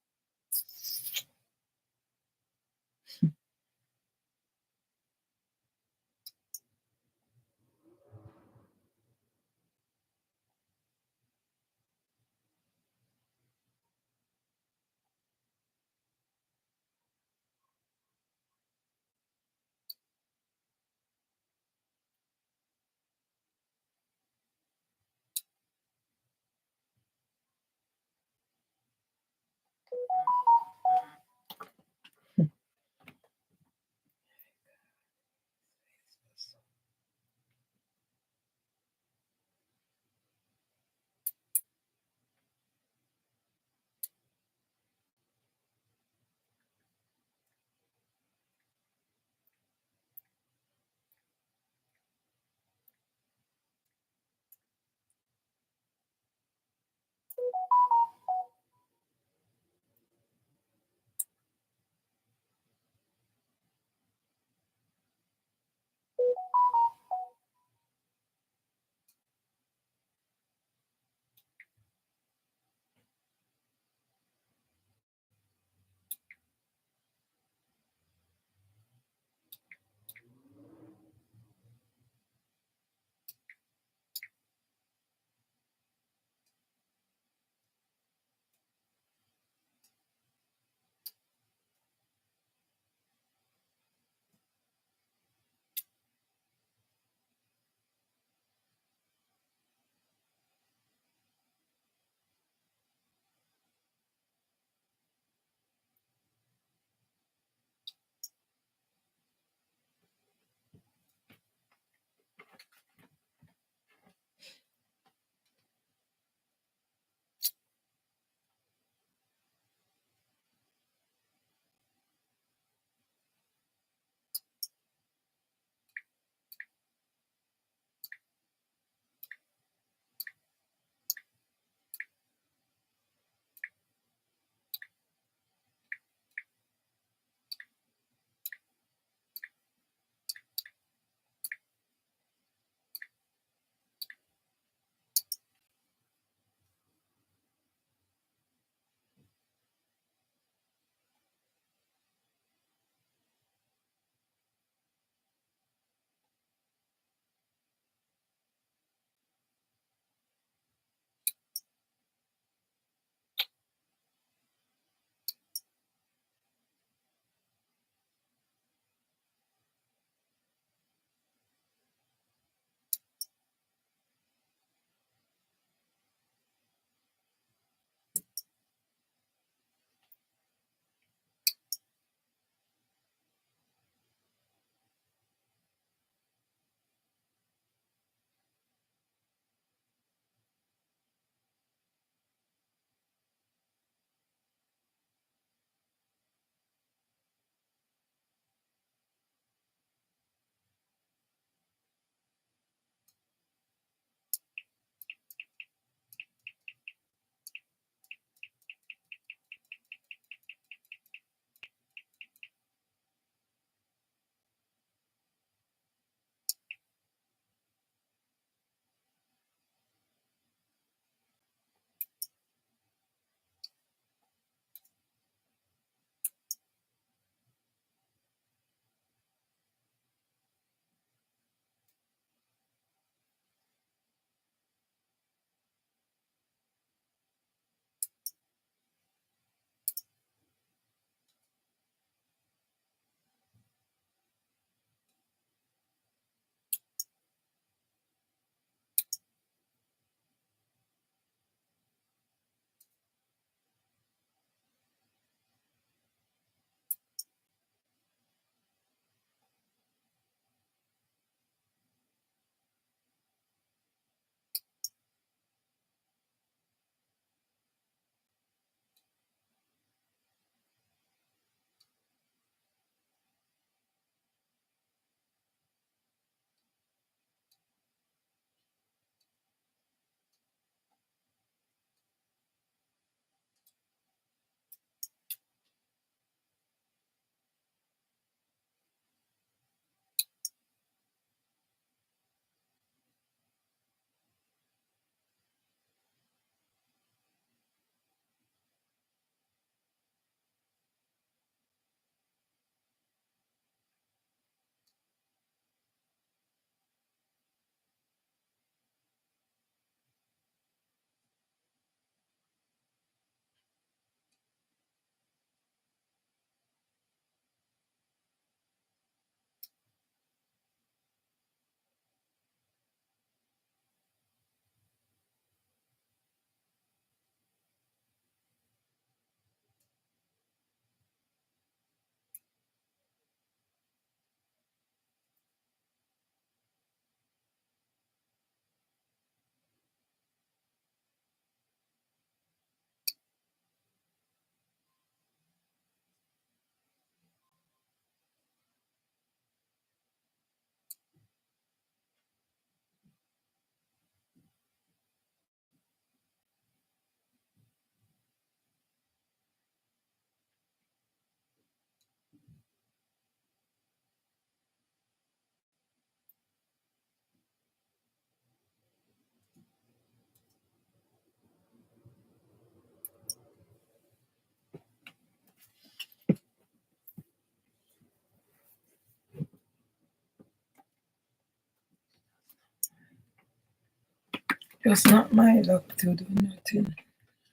It's not my luck to do nothing.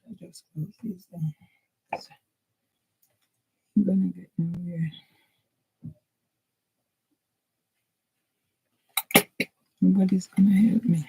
I just close these down. I'm gonna get nowhere. Nobody's gonna help me.